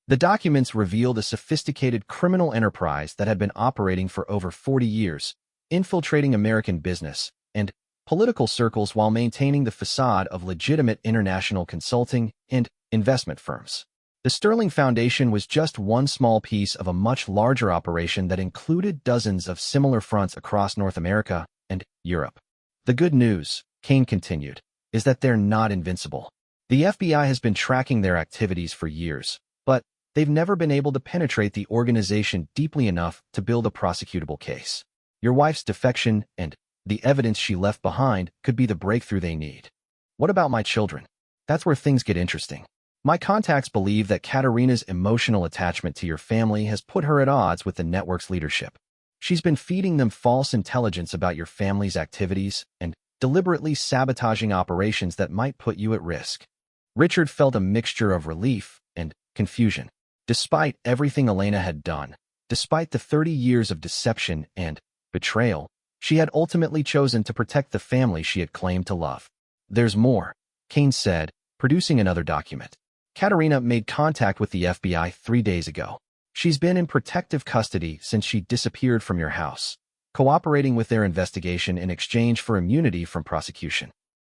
The documents revealed a sophisticated criminal enterprise that had been operating for over 40 years, infiltrating American business and political circles while maintaining the facade of legitimate international consulting and investment firms. The Sterling Foundation was just one small piece of a much larger operation that included dozens of similar fronts across North America and Europe. The good news, Kane continued, is that they're not invincible. The FBI has been tracking their activities for years, but they've never been able to penetrate the organization deeply enough to build a prosecutable case. Your wife's defection and the evidence she left behind could be the breakthrough they need. What about my children? That's where things get interesting. My contacts believe that Katerina's emotional attachment to your family has put her at odds with the network's leadership. She's been feeding them false intelligence about your family's activities and deliberately sabotaging operations that might put you at risk. Richard felt a mixture of relief and confusion. Despite everything Elena had done, despite the 30 years of deception and betrayal, she had ultimately chosen to protect the family she had claimed to love. There's more, Kane said, producing another document. Katerina made contact with the FBI 3 days ago. She's been in protective custody since she disappeared from your house, cooperating with their investigation in exchange for immunity from prosecution.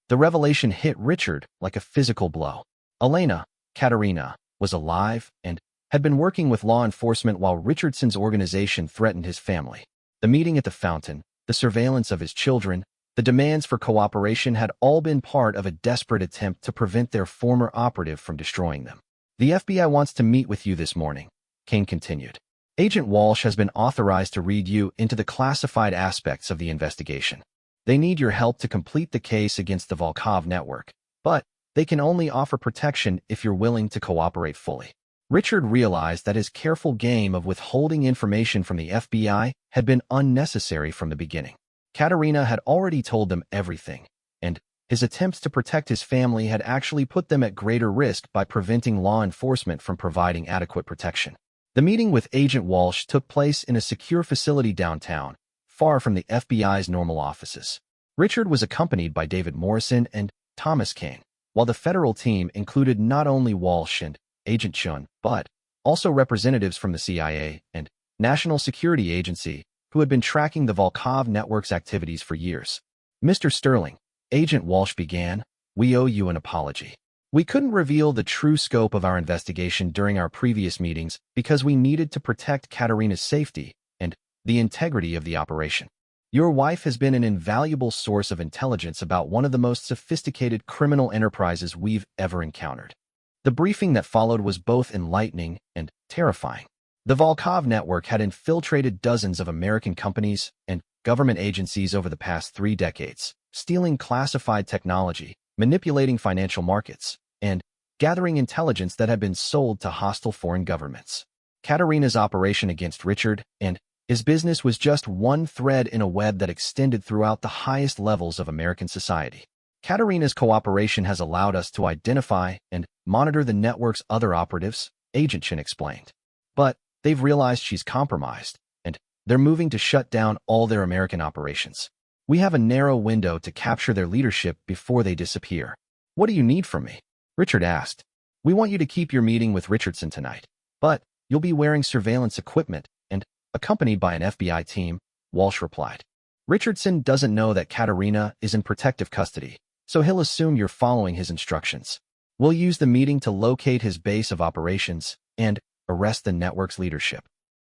The revelation hit Richard like a physical blow. Elena, Katerina, was alive and had been working with law enforcement while Richardson's organization threatened his family. The meeting at the fountain, the surveillance of his children, the demands for cooperation had all been part of a desperate attempt to prevent their former operative from destroying them. The FBI wants to meet with you this morning, Kane continued. Agent Walsh has been authorized to read you into the classified aspects of the investigation. They need your help to complete the case against the Volkov network, but they can only offer protection if you're willing to cooperate fully. Richard realized that his careful game of withholding information from the FBI had been unnecessary from the beginning. Katerina had already told them everything, and his attempts to protect his family had actually put them at greater risk by preventing law enforcement from providing adequate protection. The meeting with Agent Walsh took place in a secure facility downtown, far from the FBI's normal offices. Richard was accompanied by David Morrison and Thomas Kane, while the federal team included not only Walsh and Agent Chun, but also representatives from the CIA and National Security Agency who had been tracking the Volkov network's activities for years. Mr. Sterling, Agent Walsh began, we owe you an apology. We couldn't reveal the true scope of our investigation during our previous meetings because we needed to protect Katerina's safety and the integrity of the operation. Your wife has been an invaluable source of intelligence about one of the most sophisticated criminal enterprises we've ever encountered. The briefing that followed was both enlightening and terrifying. The Volkov network had infiltrated dozens of American companies and government agencies over the past 3 decades, stealing classified technology, manipulating financial markets, and gathering intelligence that had been sold to hostile foreign governments. Katerina's operation against Richard and his business was just one thread in a web that extended throughout the highest levels of American society. Katerina's cooperation has allowed us to identify and monitor the network's other operatives, Agent Chin explained. But they've realized she's compromised, and they're moving to shut down all their American operations. We have a narrow window to capture their leadership before they disappear. What do you need from me? Richard asked. We want you to keep your meeting with Richardson tonight, but you'll be wearing surveillance equipment and accompanied by an FBI team, Walsh replied. Richardson doesn't know that Katerina is in protective custody, so he'll assume you're following his instructions. We'll use the meeting to locate his base of operations and arrest the network's leadership.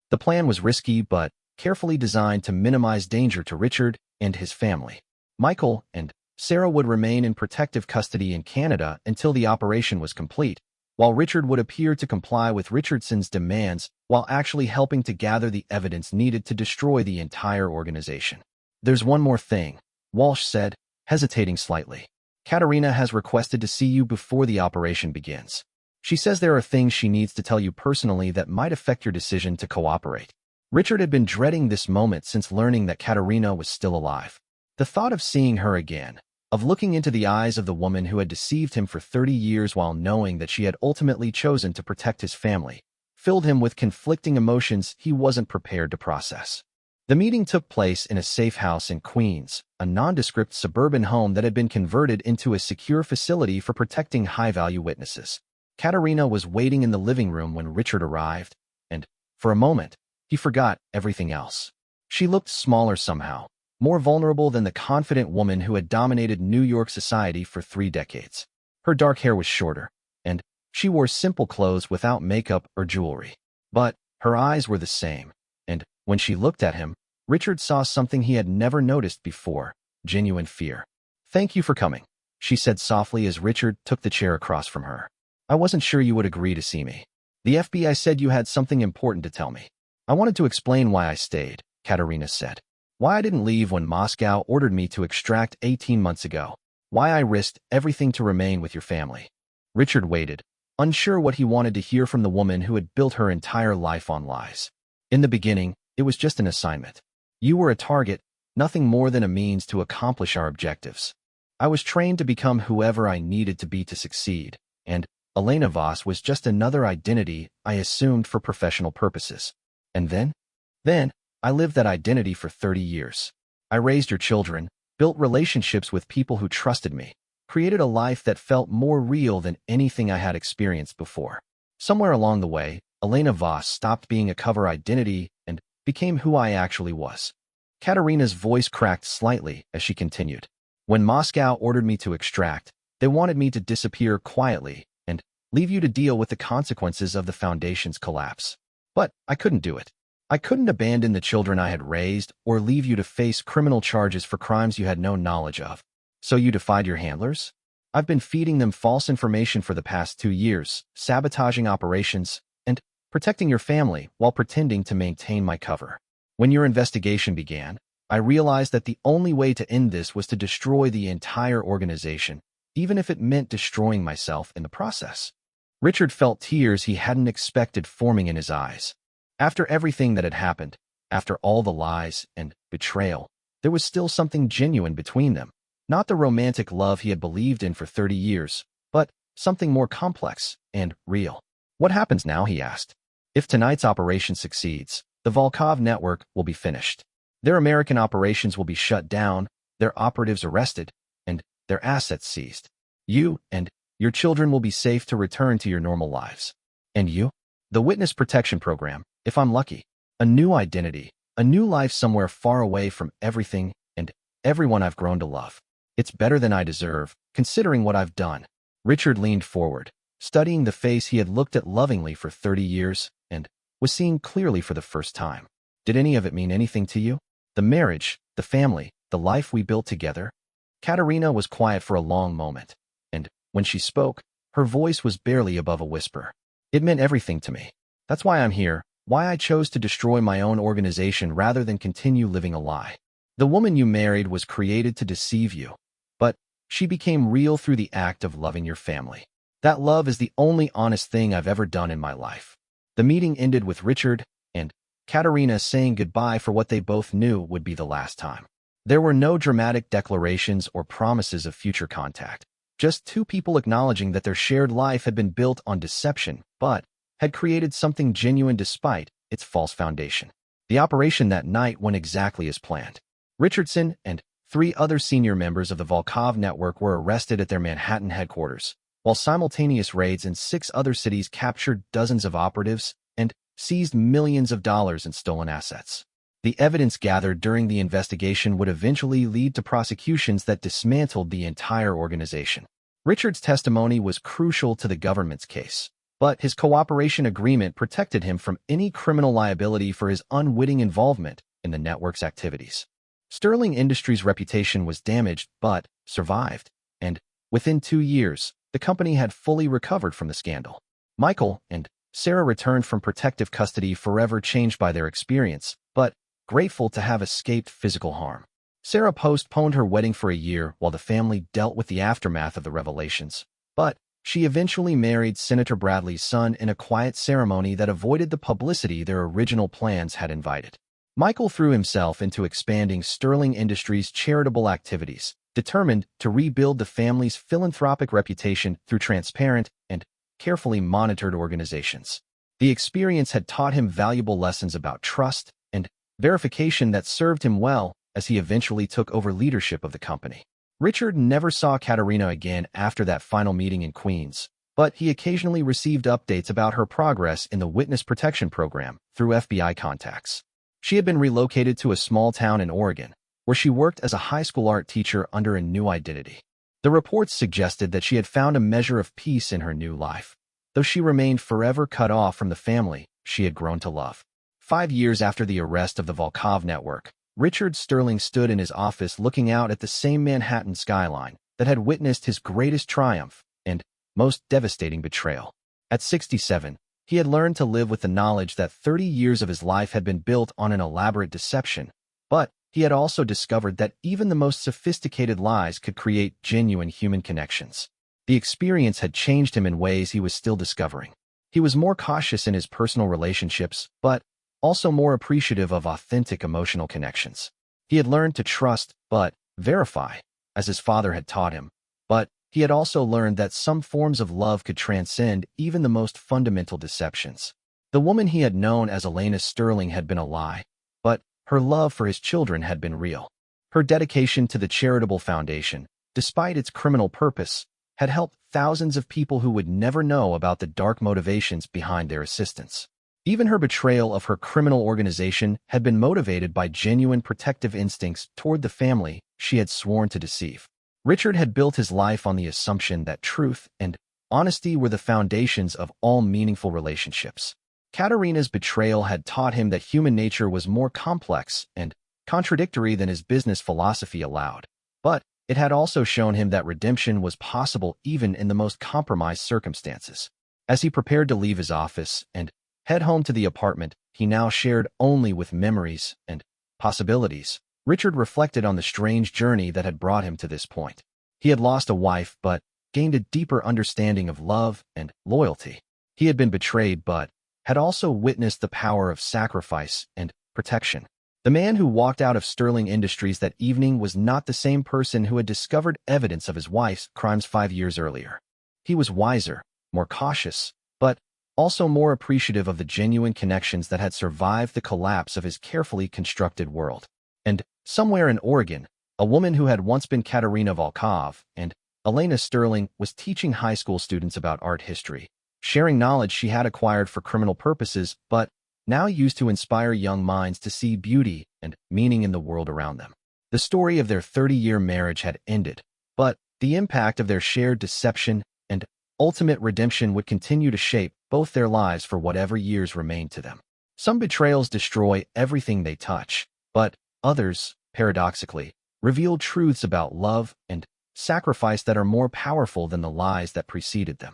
The plan was risky but carefully designed to minimize danger to Richard and his family. Michael and Sarah would remain in protective custody in Canada until the operation was complete, while Richard would appear to comply with Richardson's demands while actually helping to gather the evidence needed to destroy the entire organization. There's one more thing, Walsh said, hesitating slightly. Katerina has requested to see you before the operation begins. She says there are things she needs to tell you personally that might affect your decision to cooperate. Richard had been dreading this moment since learning that Katerina was still alive. The thought of seeing her again, of looking into the eyes of the woman who had deceived him for 30 years while knowing that she had ultimately chosen to protect his family, filled him with conflicting emotions he wasn't prepared to process. The meeting took place in a safe house in Queens, a nondescript suburban home that had been converted into a secure facility for protecting high-value witnesses. Katerina was waiting in the living room when Richard arrived, and, for a moment, he forgot everything else. She looked smaller somehow, more vulnerable than the confident woman who had dominated New York society for 3 decades. Her dark hair was shorter, and she wore simple clothes without makeup or jewelry. But her eyes were the same, and when she looked at him, Richard saw something he had never noticed before: genuine fear. "Thank you for coming," she said softly as Richard took the chair across from her. "I wasn't sure you would agree to see me. The FBI said you had something important to tell me." "I wanted to explain why I stayed," Katerina said. "Why I didn't leave when Moscow ordered me to extract 18 months ago. Why I risked everything to remain with your family." Richard waited, unsure what he wanted to hear from the woman who had built her entire life on lies. "In the beginning, it was just an assignment. You were a target, nothing more than a means to accomplish our objectives. I was trained to become whoever I needed to be to succeed, and Elena Voss was just another identity I assumed for professional purposes. And then, I lived that identity for 30 years. I raised your children, built relationships with people who trusted me, created a life that felt more real than anything I had experienced before. Somewhere along the way, Elena Voss stopped being a cover identity and became who I actually was." Katerina's voice cracked slightly as she continued. "When Moscow ordered me to extract, they wanted me to disappear quietly and leave you to deal with the consequences of the Foundation's collapse. But I couldn't do it. I couldn't abandon the children I had raised or leave you to face criminal charges for crimes you had no knowledge of. So you defied your handlers? I've been feeding them false information for the past 2 years, sabotaging operations, and protecting your family while pretending to maintain my cover. When your investigation began, I realized that the only way to end this was to destroy the entire organization, even if it meant destroying myself in the process." Richard felt tears he hadn't expected forming in his eyes. After everything that had happened, after all the lies and betrayal, there was still something genuine between them. Not the romantic love he had believed in for 30 years, but something more complex and real. "What happens now?" he asked. "If tonight's operation succeeds, the Volkov network will be finished. Their American operations will be shut down, their operatives arrested, and their assets seized. You and your children will be safe to return to your normal lives. And you? The Witness Protection Program, if I'm lucky. A new identity, a new life somewhere far away from everything and everyone I've grown to love. It's better than I deserve, considering what I've done." Richard leaned forward, studying the face he had looked at lovingly for 30 years, and was seeing clearly for the first time. "Did any of it mean anything to you? The marriage, the family, the life we built together?" Katerina was quiet for a long moment, and when she spoke, her voice was barely above a whisper. "It meant everything to me. That's why I'm here, why I chose to destroy my own organization rather than continue living a lie. The woman you married was created to deceive you, but she became real through the act of loving your family. That love is the only honest thing I've ever done in my life." The meeting ended with Richard and Katerina saying goodbye for what they both knew would be the last time. There were no dramatic declarations or promises of future contact, just two people acknowledging that their shared life had been built on deception, but had created something genuine despite its false foundation. The operation that night went exactly as planned. Richardson and 3 other senior members of the Volkov network were arrested at their Manhattan headquarters, while simultaneous raids in 6 other cities captured dozens of operatives and seized millions of dollars in stolen assets. The evidence gathered during the investigation would eventually lead to prosecutions that dismantled the entire organization. Richard's testimony was crucial to the government's case, but his cooperation agreement protected him from any criminal liability for his unwitting involvement in the network's activities. Sterling Industries' reputation was damaged but survived, and within 2 years, the company had fully recovered from the scandal. Michael and Sarah returned from protective custody forever changed by their experience, but grateful to have escaped physical harm. Sarah postponed her wedding for a year while the family dealt with the aftermath of the revelations, but She eventually married Senator Bradley's son in a quiet ceremony that avoided the publicity their original plans had invited. Michael threw himself into expanding Sterling Industries' charitable activities, determined to rebuild the family's philanthropic reputation through transparent and carefully monitored organizations. The experience had taught him valuable lessons about trust and verification that served him well as he eventually took over leadership of the company. Richard never saw Katerina again after that final meeting in Queens, but he occasionally received updates about her progress in the witness protection program through FBI contacts. She had been relocated to a small town in Oregon, where she worked as a high school art teacher under a new identity. The reports suggested that she had found a measure of peace in her new life, though she remained forever cut off from the family she had grown to love. 5 years after the arrest of the Volkov network, Richard Sterling stood in his office looking out at the same Manhattan skyline that had witnessed his greatest triumph and most devastating betrayal. At 67, he had learned to live with the knowledge that 30 years of his life had been built on an elaborate deception, but he had also discovered that even the most sophisticated lies could create genuine human connections. The experience had changed him in ways he was still discovering. He was more cautious in his personal relationships, but also more appreciative of authentic emotional connections. He had learned to trust, but verify, as his father had taught him, but he had also learned that some forms of love could transcend even the most fundamental deceptions. The woman he had known as Elena Sterling had been a lie, but her love for his children had been real. Her dedication to the charitable foundation, despite its criminal purpose, had helped thousands of people who would never know about the dark motivations behind their assistance. Even her betrayal of her criminal organization had been motivated by genuine protective instincts toward the family she had sworn to deceive. Richard had built his life on the assumption that truth and honesty were the foundations of all meaningful relationships. Katerina's betrayal had taught him that human nature was more complex and contradictory than his business philosophy allowed, but it had also shown him that redemption was possible even in the most compromised circumstances. As he prepared to leave his office and head home to the apartment he now shared only with memories and possibilities, Richard reflected on the strange journey that had brought him to this point. He had lost a wife but gained a deeper understanding of love and loyalty. He had been betrayed but had also witnessed the power of sacrifice and protection. The man who walked out of Sterling Industries that evening was not the same person who had discovered evidence of his wife's crimes 5 years earlier. He was wiser, more cautious, but also more appreciative of the genuine connections that had survived the collapse of his carefully constructed world. And somewhere in Oregon, a woman who had once been Katerina Volkov and Elena Sterling was teaching high school students about art history, sharing knowledge she had acquired for criminal purposes but now used to inspire young minds to see beauty and meaning in the world around them. The story of their 30-year marriage had ended, but the impact of their shared deception and ultimate redemption would continue to shape both their lives for whatever years remained to them. Some betrayals destroy everything they touch, but others, paradoxically, reveal truths about love and sacrifice that are more powerful than the lies that preceded them.